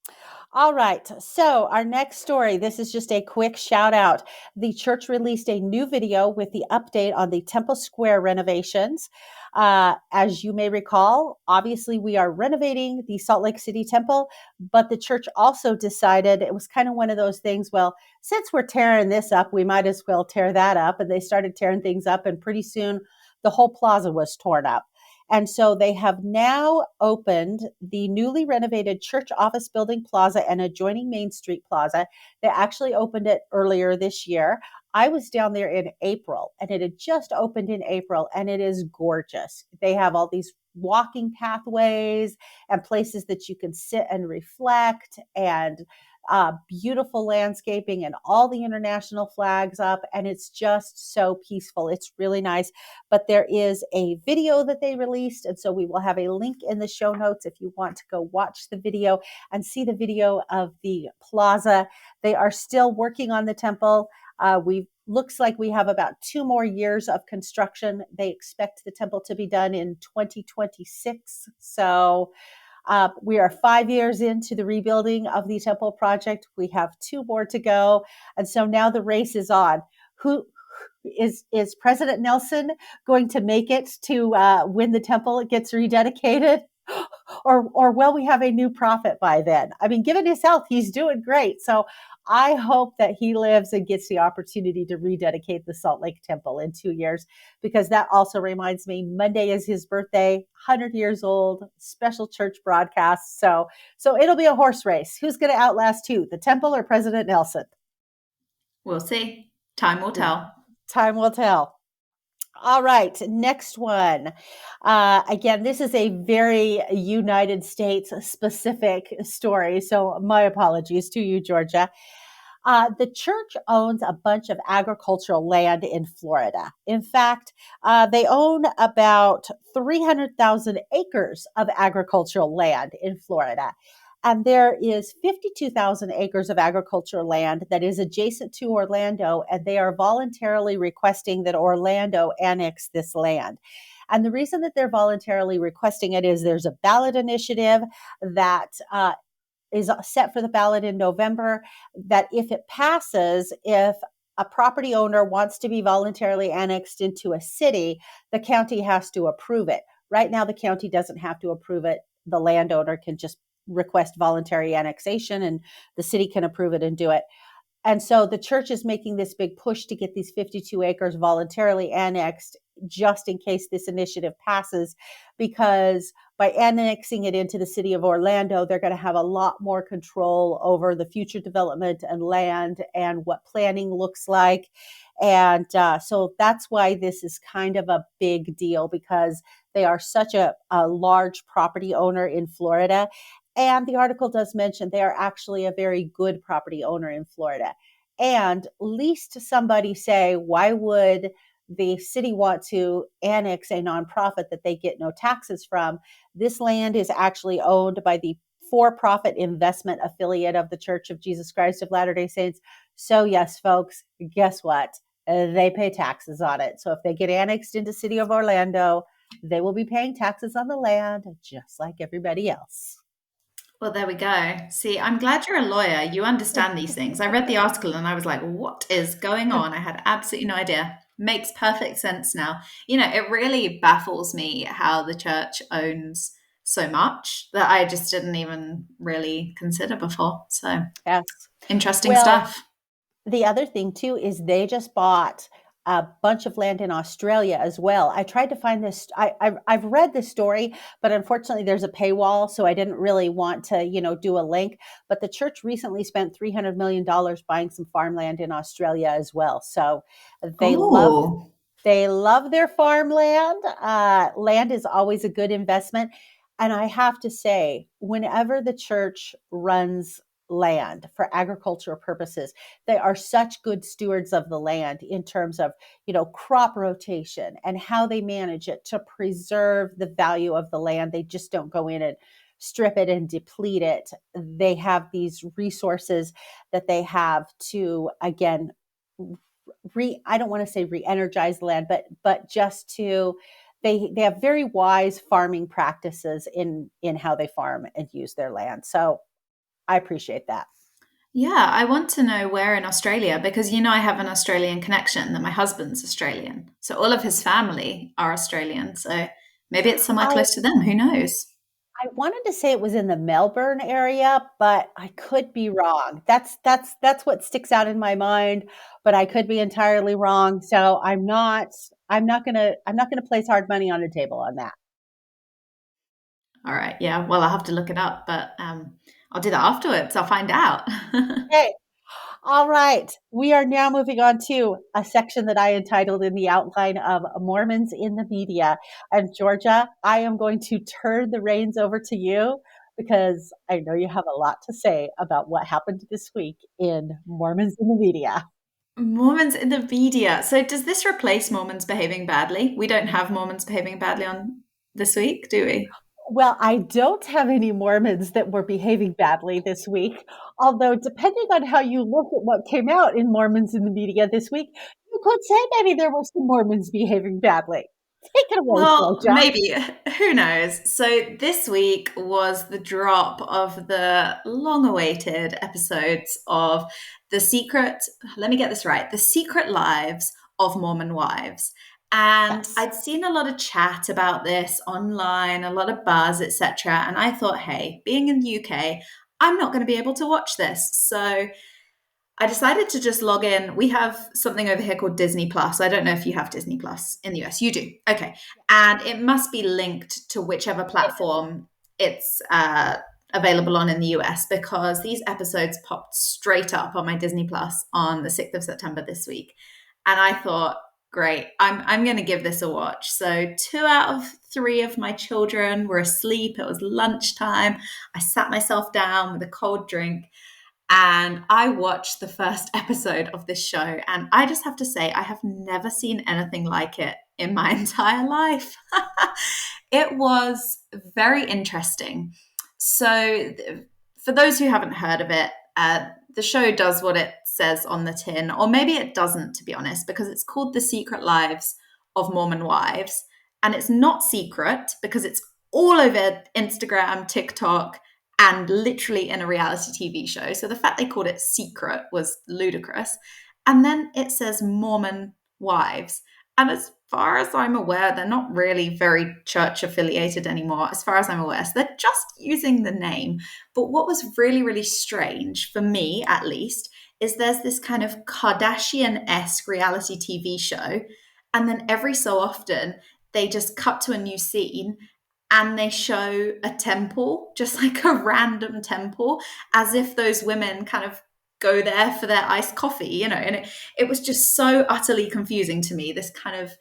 play. All right. So, our next story, this is just a quick shout out. The church released a new video with the update on the Temple Square renovations. As you may recall, obviously, we are renovating the Salt Lake City Temple, but the church also decided it was kind of one of those things. Well, since we're tearing this up, we might as well tear that up. And they started tearing things up, and pretty soon the whole plaza was torn up. And so they have now opened the newly renovated Church Office Building Plaza and adjoining Main Street Plaza. They actually opened it earlier this year. I was down there in April and it had just opened in April and it is gorgeous. They have all these walking pathways and places that you can sit and reflect and beautiful landscaping and all the international flags up. And it's just so peaceful. It's really nice. But there is a video that they released. And so we will have a link in the show notes if you want to go watch the video and see the video of the plaza. They are still working on the temple. We looks like we have about 2 more years of construction. They expect the temple to be done in 2026. So we are 5 years into the rebuilding of the temple project. We have 2 more to go. And so now the race is on. Who is President Nelson going to make it to when the temple gets rededicated? Or will we have a new prophet by then? I mean, given his health, he's doing great. So I hope that he lives and gets the opportunity to rededicate the Salt Lake Temple in 2 years, because that also reminds me Monday is his birthday, 100 years old, special church broadcast. So it'll be a horse race. Who's going to outlast who, the temple or President Nelson? We'll see. Time will tell. Time will tell. All right, next one. Again, this is a very United States specific story. So, my apologies to you, Georgia. The church owns a bunch of agricultural land in Florida. In fact, they own about 300,000 acres of agricultural land in Florida. And there is 52,000 acres of agricultural land that is adjacent to Orlando, and they are voluntarily requesting that Orlando annex this land. And the reason that they're voluntarily requesting it is there's a ballot initiative that is set for the ballot in November, that if it passes, if a property owner wants to be voluntarily annexed into a city, the county has to approve it. Right now, the county doesn't have to approve it. The landowner can just request voluntary annexation and the city can approve it and do it. And so the church is making this big push to get these 52 acres voluntarily annexed just in case this initiative passes, because by annexing it into the city of Orlando, they're going to have a lot more control over the future development and land and what planning looks like. And so that's why this is kind of a big deal, because they are such a large property owner in Florida. And the article does mention they are actually a very good property owner in Florida. And least somebody say, why would the city want to annex a nonprofit that they get no taxes from? This land is actually owned by the for profit investment affiliate of the Church of Jesus Christ of Latter day Saints. So, yes, folks, guess what? They pay taxes on it. So, if they get annexed into City of Orlando, they will be paying taxes on the land just like everybody else. Well, there we go. See, I'm glad you're a lawyer. You understand these things. I read the article and I was like, what is going on? I had absolutely no idea. Makes perfect sense now. It really baffles me how the church owns so much that I just didn't even really consider before. So Yes. interesting Well, stuff. the other thing too is they just bought a bunch of land in Australia as well. I tried to find this. I've read this story, but unfortunately there's a paywall, so I didn't really want to do a link. But the church recently spent $300 million buying some farmland in Australia as well. So they love Oh, they love their farmland. Land is always a good investment. And I have to say, whenever the church runs land for agricultural purposes, they are such good stewards of the land in terms of, crop rotation and how they manage it to preserve the value of the land. They just don't go in and strip it and deplete it. They have these resources that they have to, again, I don't want to say re-energize the land, but just to they have very wise farming practices in how they farm and use their land. So I appreciate that. yeah. I want to know where in Australia because I have an Australian connection that my husband's Australian. So all of his family are Australian. So maybe it's somewhere I close to them. Who knows? I wanted to say it was in the Melbourne area, but I could be wrong. That's what sticks out in my mind, but I could be entirely wrong. So I'm not gonna place hard money on the table on that. All right. Yeah. Well, I'll have to look it up, but I'll do that afterwards. I'll find out. Okay. All right. We are now moving on to a section that I entitled in the outline of Mormons in the Media. And Georgia, I am going to turn the reins over to you because I know you have a lot to say about what happened this week in Mormons in the Media. Mormons in the media. So does this replace Mormons behaving badly? We don't have Mormons behaving badly on this week, do we? Well, I don't have any Mormons that were behaving badly this week. Although, depending on how you look at what came out in Mormons in the Media this week, you could say maybe there were some Mormons behaving badly. Take it away, Well, Georgia. maybe. Who knows? So this week was the drop of the long-awaited episodes of The Secret, let me get this right, The Secret Lives of Mormon Wives. And Yes. I'd seen a lot of chat about this online, a lot of buzz, etc. And I thought, hey, being in the UK, I'm not going to be able to watch this. So I decided to just log in. We have something over here called Disney Plus. I don't know if you have Disney Plus in the US. You do. Okay. And it must be linked to whichever platform it's available on in the US because these episodes popped straight up on my Disney Plus on the 6th of September this week. And I thought, great, I'm going to give this a watch. So 2 out of 3 of my children were asleep. It was lunchtime. I sat myself down with a cold drink and I watched the first episode of this show, and I just have to say, I have never seen anything like it in my entire life. It was very interesting. So, for those who haven't heard of it, the show does what it says on the tin, or maybe it doesn't, to be honest, because it's called The Secret Lives of Mormon Wives. And it's not secret because it's all over Instagram, TikTok, and literally in a reality TV show. So the fact they called it secret was ludicrous. And then it says Mormon wives. And as far as I'm aware, they're not really very church affiliated anymore, as far as I'm aware. So they're just using the name. But what was really, really strange, for me at least, is there's this kind of Kardashian esque reality TV show. And then every so often, they just cut to a new scene and they show a temple, just like a random temple, as if those women kind of go there for their iced coffee, and it was just so utterly confusing to me, this kind of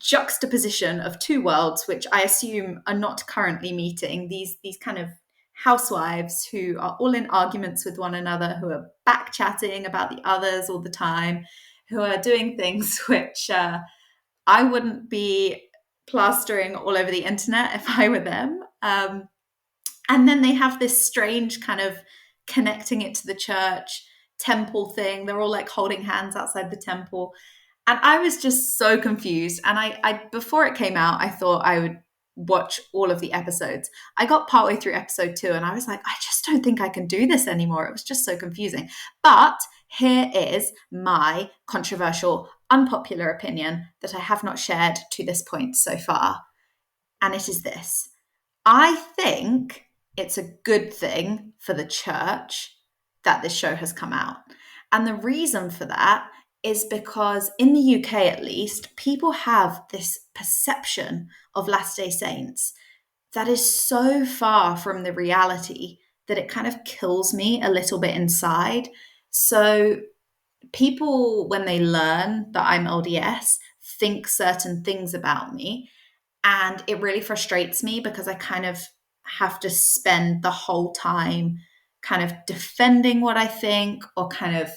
juxtaposition of two worlds, which I assume are not currently meeting, these kind of housewives who are all in arguments with one another, who are back chatting about the others all the time, who are doing things which I wouldn't be plastering all over the internet if I were them. And then they have this strange kind of connecting it to the church temple thing. They're all like holding hands outside the temple. And I was just so confused. And I before it came out, I thought I would watch all of the episodes. I got partway through episode 2 and I was like, I just don't think I can do this anymore. It was just so confusing. But here is my controversial, unpopular opinion that I have not shared to this point so far. And it is this. I think it's a good thing for the church that this show has come out. And the reason for that is because in the UK, at least, people have this perception of Latter day Saints that is so far from the reality that it kind of kills me a little bit inside. So people, when they learn that I'm LDS, think certain things about me. And it really frustrates me because I kind of have to spend the whole time kind of defending what I think or kind of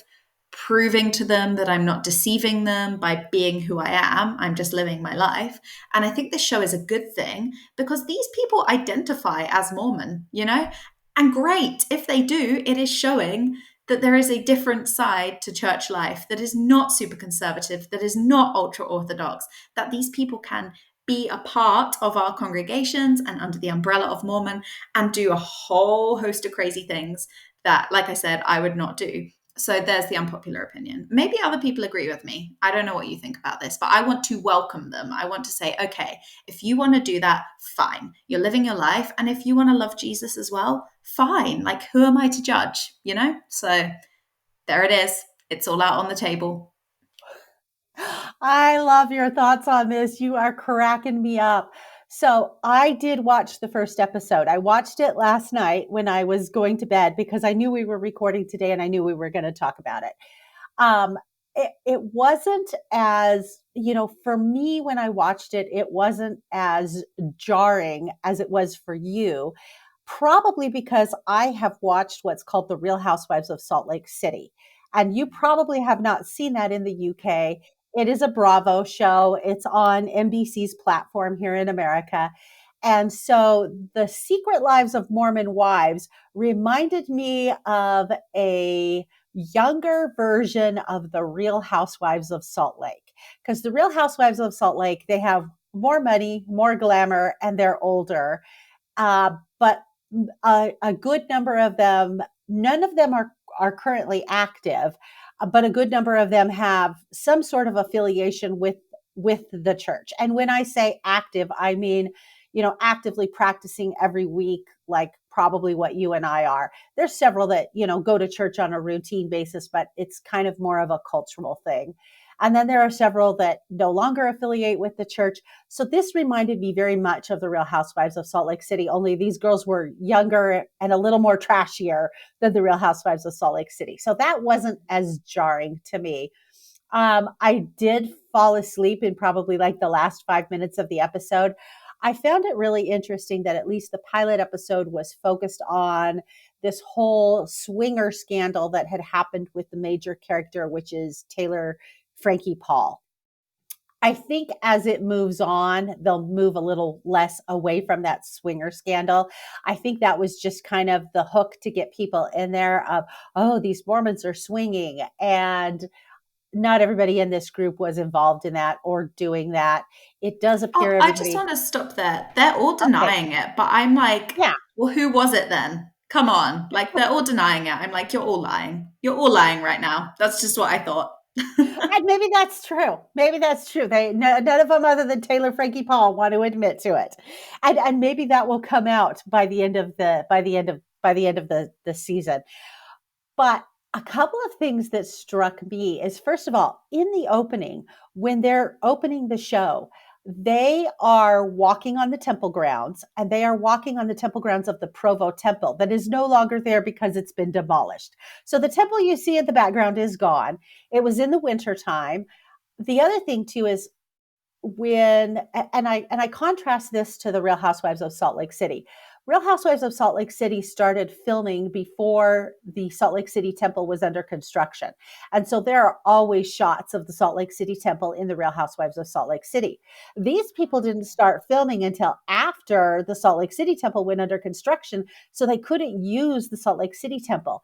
proving to them that I'm not deceiving them by being who I am. I'm just living my life. And I think this show is a good thing because these people identify as Mormon, you know? And great, if they do, it is showing that there is a different side to church life that is not super conservative, that is not ultra orthodox, that these people can be a part of our congregations and under the umbrella of Mormon and do a whole host of crazy things that, like I said, I would not do. So there's the unpopular opinion. Maybe other people agree with me. I don't know what you think about this, but I want to welcome them. I want to say, okay, if you want to do that, fine. You're living your life. And if you want to love Jesus as well, fine. Like, who am I to judge, you know? So there it is. It's all out on the table. I love your thoughts on this. You are cracking me up. So, I did watch the first episode. I watched it last night when I was going to bed because I knew we were recording today and I knew we were going to talk about it. Um, it wasn't as, for me when I watched it, it wasn't as jarring as it was for you, probably because I have watched what's called The Real Housewives of Salt Lake City. And you probably have not seen that in the UK. It is a Bravo show. It's on NBC's platform here in America. And so the Secret Lives of Mormon Wives reminded me of a younger version of the Real Housewives of Salt Lake. Because the Real Housewives of Salt Lake, they have more money, more glamour, and they're older. But a good number of them, none of them are currently active, but a good number of them have some sort of affiliation with the church. And when I say active, I mean, actively practicing every week, like probably what you and I are. There's several that, go to church on a routine basis, but it's kind of more of a cultural thing. And then there are several that no longer affiliate with the church. So this reminded me very much of the Real Housewives of Salt Lake City, only these girls were younger and a little more trashier than the Real Housewives of Salt Lake City. So that wasn't as jarring to me. I did fall asleep in probably like the last 5 minutes of the episode. I found it really interesting that at least the pilot episode was focused on this whole swinger scandal that had happened with the major character, which is Taylor Frankie Paul. I think as it moves on, they'll move a little less away from that swinger scandal. I think that was just kind of the hook to get people in there of, oh, these Mormons are swinging. And not everybody in this group was involved in that or doing that. It does Oh, appear I just everybody. want to stop there. They're all Okay. denying it, but I'm like, Yeah. well, who was it then? Come on. Like, they're all denying it. I'm like, you're all lying. You're all lying right now. That's just what I thought. And maybe that's true. Maybe that's true. None of them other than Taylor Frankie Paul want to admit to it. And maybe that will come out by the end of the season. But a couple of things that struck me is, first of all, in the opening, when they're opening the show, they are walking on the temple grounds, and they are walking on the temple grounds of the Provo temple that is no longer there because it's been demolished. So the temple you see in the background is gone. It was in the winter time. The other thing too is when and I contrast this to the Real Housewives of Salt Lake City. Real Housewives of Salt Lake City started filming before the Salt Lake City temple was under construction. And so there are always shots of the Salt Lake City temple in the Real Housewives of Salt Lake City. These people didn't start filming until after the Salt Lake City temple went under construction, so they couldn't use the Salt Lake City temple.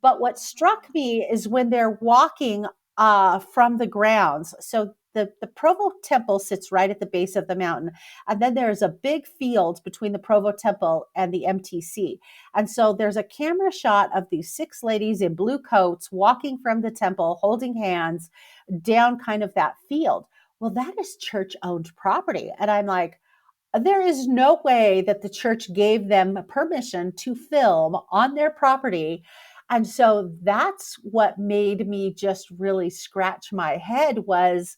But what struck me is when they're walking from the grounds. So the Provo Temple sits right at the base of the mountain. And then there's a big field between the Provo Temple and the MTC. And so there's a camera shot of these six ladies in blue coats walking from the temple, holding hands down kind of that field. Well, that is church owned property. And I'm like, there is no way that the church gave them permission to film on their property. And so that's what made me just really scratch my head was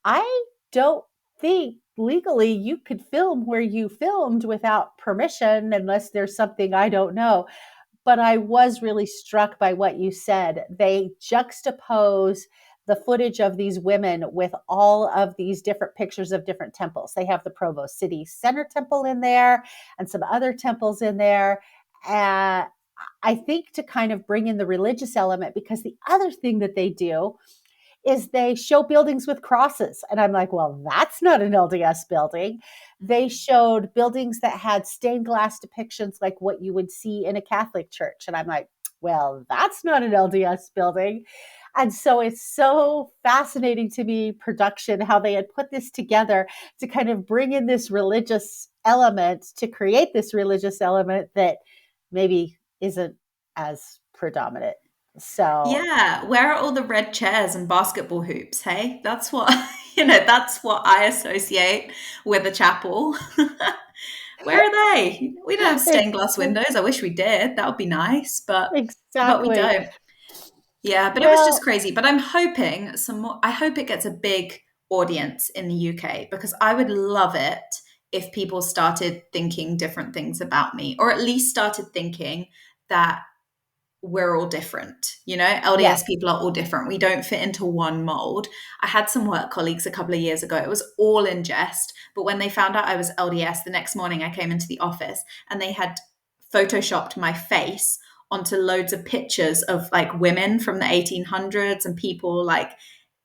I don't think legally you could film where you filmed without permission unless there's something I don't know. But I was really struck by what you said. They juxtapose the footage of these women with all of these different pictures of different temples. They have the Provo City Center Temple in there and some other temples in there. Uh, I think to kind of bring in the religious element, because the other thing that they do is they show buildings with crosses. And I'm like, well, that's not an LDS building. They showed buildings that had stained glass depictions like what you would see in a Catholic church. And I'm like, well, that's not an LDS building. And so it's so fascinating to me, production, how they had put this together to kind of bring in this religious element to create this religious element that maybe isn't as predominant. So Yeah, where are all the red chairs and basketball hoops? Hey, that's what that's what I associate with a chapel. Where are they? We don't have stained glass windows. I wish we did. That would be nice, but we exactly. don't. Yeah, but it was just Well, crazy. But I'm hoping some more. I hope it gets a big audience in the UK because I would love it if people started thinking different things about me, or at least started thinking that we're all different. LDS yes. people are all different. We don't fit into one mold. I had some work colleagues a couple of years ago. It was all in jest. But when they found out I was LDS, the next morning I came into the office and they had photoshopped my face onto loads of pictures of like women from the 1800s and people like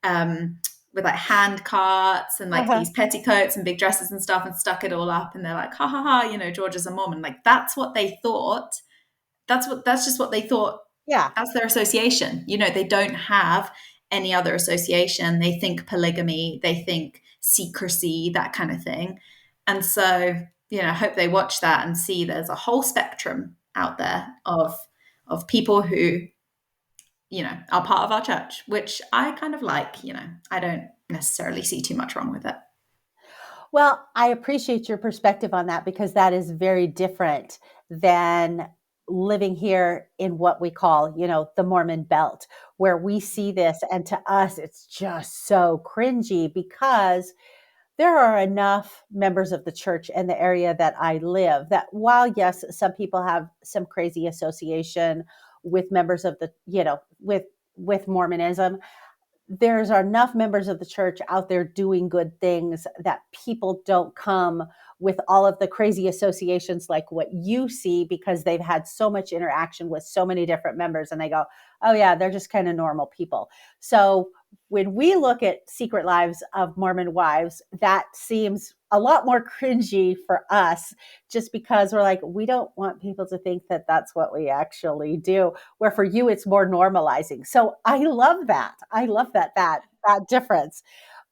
um, with like hand carts and like Uh-huh. these petticoats and big dresses and stuff and stuck it all up. And they're like, ha ha ha, George is a Mormon. Like that's what they thought. That's just what they thought. Yeah. That's their association. They don't have any other association. They think polygamy, they think secrecy, that kind of thing. And so, I hope they watch that and see there's a whole spectrum out there of people who, are part of our church, which I kind of like. I don't necessarily see too much wrong with it. Well, I appreciate your perspective on that because that is very different than living here in what we call, the Mormon belt, where we see this. And to us, it's just so cringy because there are enough members of the church in the area that I live that while, yes, some people have some crazy association with members of the, with Mormonism, there's enough members of the church out there doing good things that people don't come with all of the crazy associations like what you see because they've had so much interaction with so many different members and they go, oh yeah, they're just kind of normal people. So when we look at Secret Lives of Mormon Wives, that seems a lot more cringy for us just because we're like, we don't want people to think that that's what we actually do, where for you it's more normalizing. So I love that. I love that difference.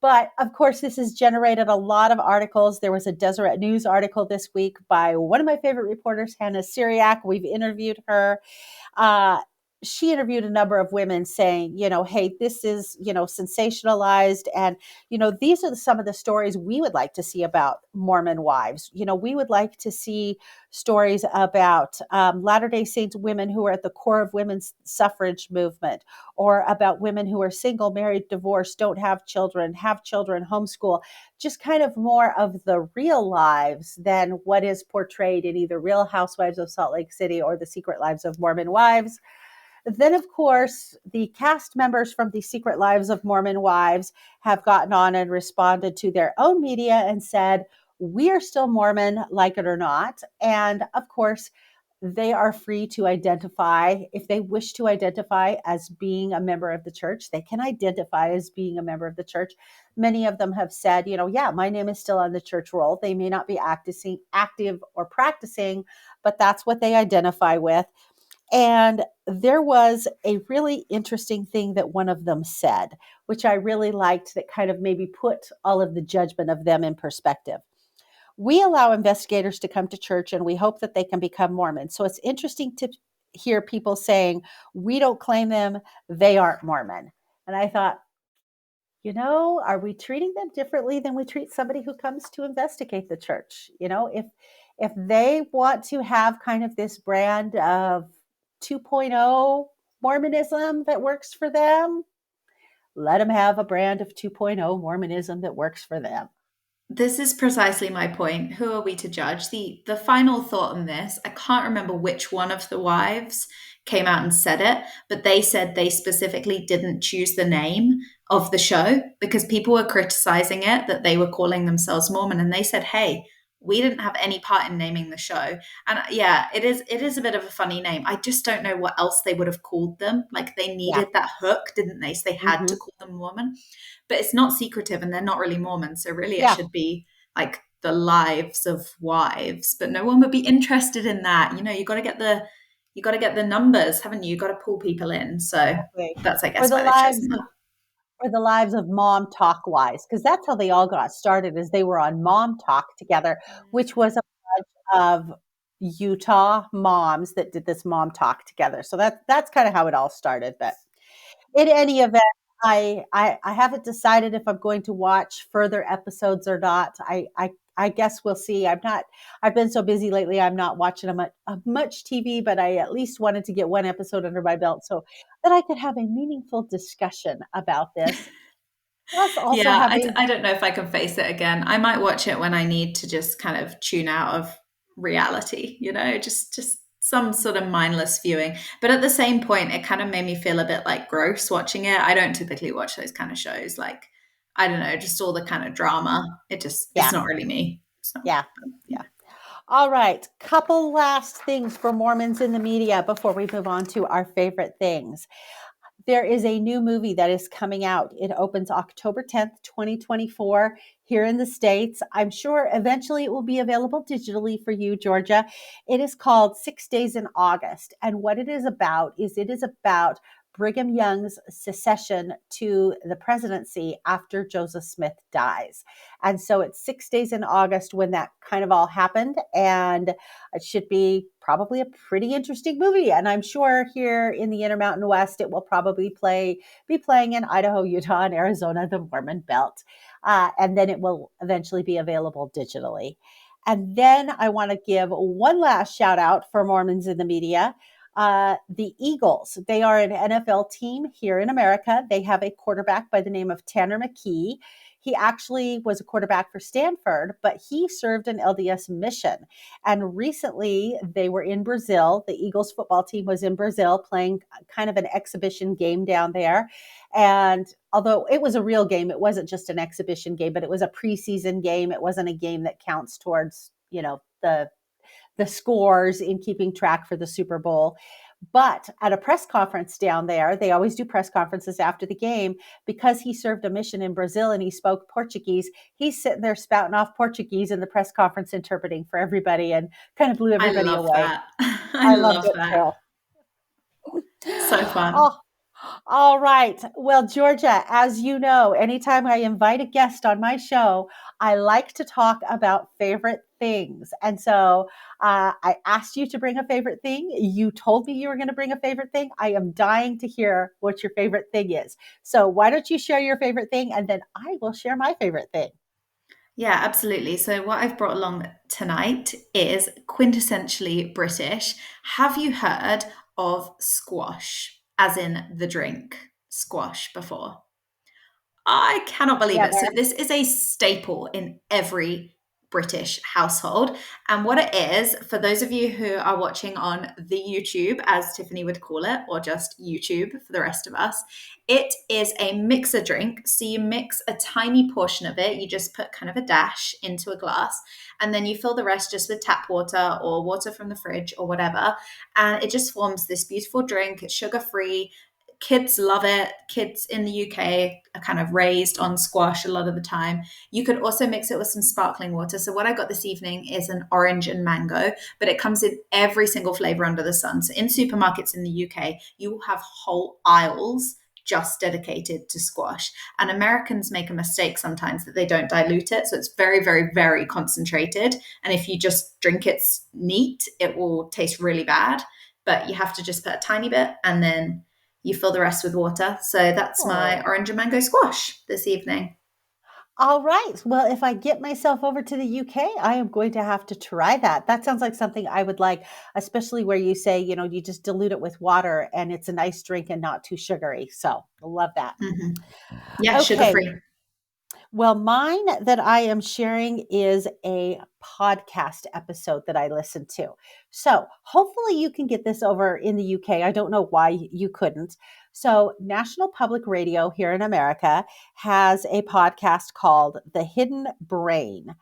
But of course, this has generated a lot of articles. There was a Deseret News article this week by one of my favorite reporters, Hannah Syriac. We've interviewed her. Uh, she interviewed a number of women saying, hey, this is, sensationalized. And, these are some of the stories we would like to see about Mormon wives. We would like to see stories about Latter-day Saints women who are at the core of women's suffrage movement, or about women who are single, married, divorced, don't have children, homeschool, just kind of more of the real lives than what is portrayed in either Real Housewives of Salt Lake City or The Secret Lives of Mormon Wives. Then, of course, the cast members from The Secret Lives of Mormon Wives have gotten on and responded to their own media and said, we are still Mormon, like it or not. And of course, they are free to identify, if they wish to identify as being a member of the church, they can identify as being a member of the church. Many of them have said, yeah, my name is still on the church roll. They may not be active or practicing, but that's what they identify with. And there was a really interesting thing that one of them said, which I really liked, that kind of maybe put all of the judgment of them in perspective. We allow investigators to come to church and we hope that they can become Mormon. So it's interesting to hear people saying, we don't claim them, they aren't Mormon. And I thought, are we treating them differently than we treat somebody who comes to investigate the church? If they want to have kind of this brand of 2.0 Mormonism that works for them, let them have a brand of 2.0 Mormonism that works for them. This is precisely my point. Who are we to judge? The final thought on this, I can't remember which one of the wives came out and said it, but they said they specifically didn't choose the name of the show because people were criticizing it, that they were calling themselves Mormon, and they said, "Hey, we didn't have any part in naming the show." And yeah, it is a bit of a funny name. I just don't know what else they would have called them. Like they Yeah. needed that hook, didn't they? So they had to Hmm. call them Mormon, but it's not secretive and they're not really Mormon. So really it Yeah. should be like the lives of wives, but no one would be interested in that. You got to get the numbers, haven't you? You got to pull people in. So Exactly. that's, I Or guess, the why they've lives chosen that. or the lives of Mom Talk Wives, because that's how they all got started. Is they were on Mom Talk together, which was a bunch of Utah moms that did this Mom Talk together. So that's kind of how it all started. But in any event, I haven't decided if I'm going to watch further episodes or not. I guess we'll see. I've been so busy lately. I'm not watching much TV, but I at least wanted to get one episode under my belt so that I could have a meaningful discussion about this. Plus, also Yeah, I, having, I don't know if I can face it again. I might watch it when I need to just kind of tune out of reality, just some sort of mindless viewing. But at the same point, it kind of made me feel a bit like gross watching it. I don't typically watch those kind of shows. Like, I don't know, just all the kind of drama. It's yeah, not really me. So, yeah, yeah. yeah. All right, couple last things for Mormons in the media before we move on to our favorite things. There is a new movie that is coming out. It opens October 10th, 2024, here in the States. I'm sure eventually it will be available digitally for you, Georgia. It is called 6 Days in August. And what it is about Brigham Young's secession to the presidency after Joseph Smith dies. And so it's 6 days in August when that kind of all happened. And it should be probably a pretty interesting movie. And I'm sure here in the Intermountain West, it will probably be playing in Idaho, Utah, and Arizona, the Mormon Belt. And then it will eventually be available digitally. And then I want to give one last shout out for Mormons in the media. The Eagles, they are an NFL team here in America. They have a quarterback by the name of Tanner McKee. He actually was a quarterback for Stanford, but he served an LDS mission. And recently they were in Brazil. The Eagles football team was in Brazil playing kind of an exhibition game down there. And although it was a real game, it wasn't just an exhibition game, but it was a preseason game. It wasn't a game that counts towards, the scores in keeping track for the Super Bowl. But at a press conference down there, they always do press conferences after the game because he served a mission in Brazil and he spoke Portuguese. He's sitting there spouting off Portuguese in the press conference, interpreting for everybody and kind of blew I everybody love away. that. I I loved love it that. too. So fun. Oh, all right. Well, Georgia, as you know, anytime I invite a guest on my show, I like to talk about favorite things. And so I asked you to bring a favorite thing. You told me you were going to bring a favorite thing. I am dying to hear what your favorite thing is. So why don't you share your favorite thing and then I will share my favorite thing. Yeah, absolutely. So, what I've brought along tonight is quintessentially British. Have you heard of squash, as in the drink squash, before? I cannot believe it. So, Never. this is a staple in every British household. And what it is, for those of you who are watching on the YouTube, as Tiffany would call it, or just YouTube for the rest of us, it is a mixer drink. So, you mix a tiny portion of it, you just put kind of a dash into a glass, and then you fill the rest just with tap water or water from the fridge or whatever. And it just forms this beautiful drink. It's sugar free. Kids love it. Kids in the UK are kind of raised on squash a lot of the time. You could also mix it with some sparkling water. So, what I got this evening is an orange and mango, but it comes in every single flavor under the sun. So, in supermarkets in the UK, you will have whole aisles just dedicated to squash. And Americans make a mistake sometimes that they don't dilute it. So, it's very, very, very concentrated. And if you just drink it neat, it will taste really bad. But you have to just put a tiny bit and then you fill the rest with water. So that's my Oh. orange and mango squash this evening. All right. Well, if I get myself over to the UK, I am going to have to try that. That sounds like something I would like, especially where you say, you just dilute it with water and it's a nice drink and not too sugary. So, love that. Hmm. Yeah, sugar Okay. free. Well, mine that I am sharing is a podcast episode that I listened to. So hopefully you can get this over in the UK. I don't know why you couldn't. So, National Public Radio here in America has a podcast called The Hidden Brain.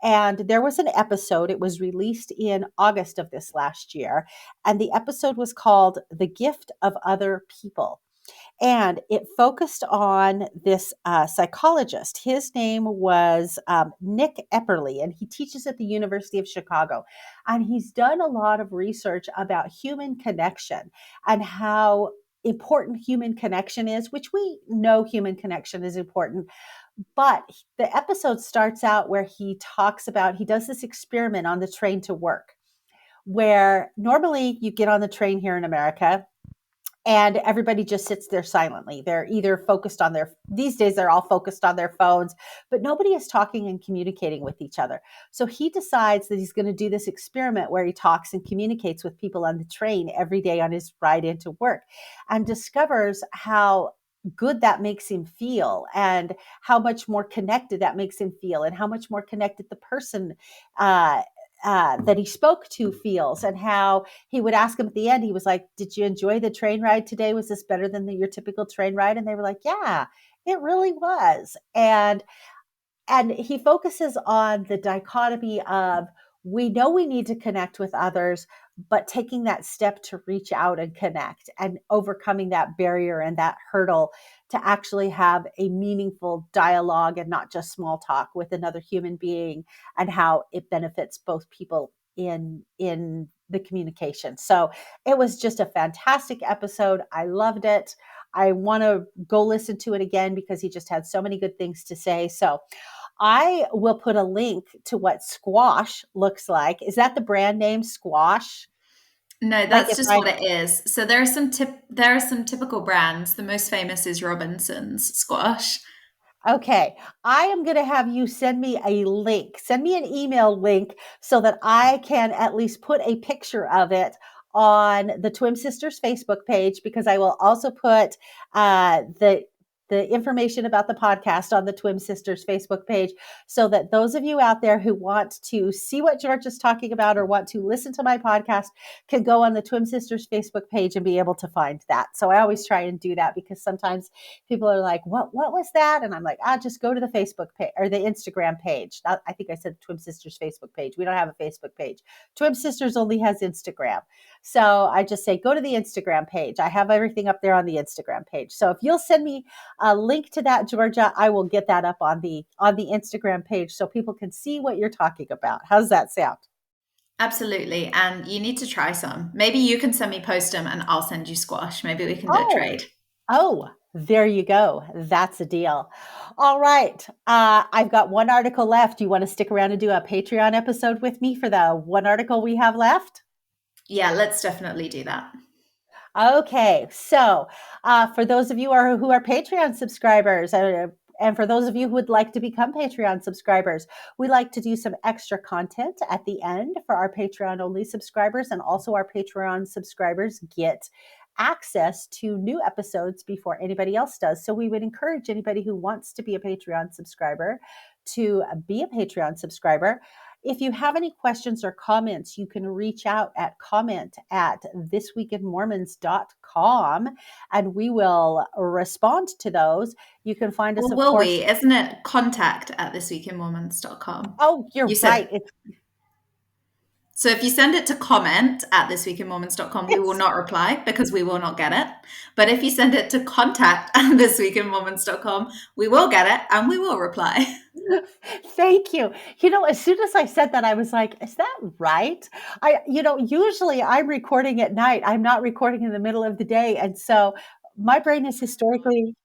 And there was an episode, it was released in August of this last year. And the episode was called The Gift of Other People. And it focused on this psychologist. His name was Nick Epperly, and he teaches at the University of Chicago. And he's done a lot of research about human connection and how important human connection is, which we know human connection is important. But the episode starts out where he does this experiment on the train to work, where normally you get on the train here in America and everybody just sits there silently. They're either focused on these days, they're all focused on their phones, but nobody is talking and communicating with each other. So he decides that he's going to do this experiment where he talks and communicates with people on the train every day on his ride into work, and discovers how good that makes him feel, and how much more connected that makes him feel, and how much more connected the person uh, that he spoke to feels, and how he would ask him at the end, he was like, "Did you enjoy the train ride today? Was this better than your typical train ride?" And they were like, "Yeah, it really was." And he focuses on the dichotomy of, we know we need to connect with others, but taking that step to reach out and connect, and overcoming that barrier and that hurdle to actually have a meaningful dialogue and not just small talk with another human being, and how it benefits both people in the communication. So it was just a fantastic episode. I loved it. I want to go listen to it again because he just had so many good things to say. So I will put a link to what squash looks like. Is that the brand name, squash? No, Like that's if just I what it is. So there are some typical brands. The most famous is Robinson's squash. Okay, I am going to have you send me a link. Send me an email link so that I can at least put a picture of it on the Twin Sisters Facebook page, because I will also put the information about the podcast on the Twin Sisters Facebook page, so that those of you out there who want to see what George is talking about or want to listen to my podcast can go on the Twin Sisters Facebook page and be able to find that. So I always try and do that, because sometimes people are like, what was that? And I'm like, just go to the Facebook page or the Instagram page. I think I said Twin Sisters Facebook page. We don't have a Facebook page. Twin Sisters only has Instagram. So I just say, go to the Instagram page. I have everything up there on the Instagram page. So if you'll send me a link to that, Georgia, I will get that up on the Instagram page so people can see what you're talking about. How's that sound? Absolutely. And you need to try some. Maybe you can send me post them and I'll send you squash. Maybe we can do a Oh, trade. Oh, there you go. That's a deal. All right. I've got one article left. You want to stick around and do a Patreon episode with me for the one article we have left? Yeah, let's definitely do that. Okay. So, for those of you who are Patreon subscribers, and for those of you who would like to become Patreon subscribers, we like to do some extra content at the end for our Patreon only subscribers. And also, our Patreon subscribers get access to new episodes before anybody else does. So, we would encourage anybody who wants to be a Patreon subscriber to be a Patreon subscriber. If you have any questions or comments, you can reach out at comment@thisweekinmormons.com, and we will respond to those. You can find us, Or of will course. we? Isn't it contact@thisweekinmormons.com? Oh, You you're said, right. It's, so if you send it to comment@thisweekinmormons.com, we will it's not reply because we will not get it. But if you send it to contact@thisweekinmormons.com, we will get it and we will reply. Thank you. As soon as I said that, I was like, is that right? Usually I'm recording at night. I'm not recording in the middle of the day. And so my brain is historically.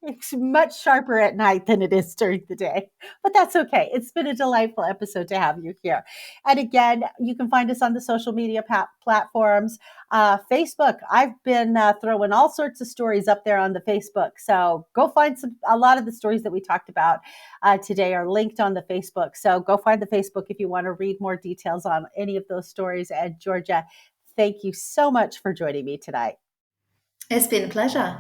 It's much sharper at night than it is during the day, but that's okay. It's been a delightful episode to have you here. And again, you can find us on the social media platforms. Facebook, I've been throwing all sorts of stories up there on the Facebook. So go find a lot of the stories that we talked about today are linked on the Facebook. So go find the Facebook if you want to read more details on any of those stories. And Georgia, thank you so much for joining me tonight. It's been a pleasure.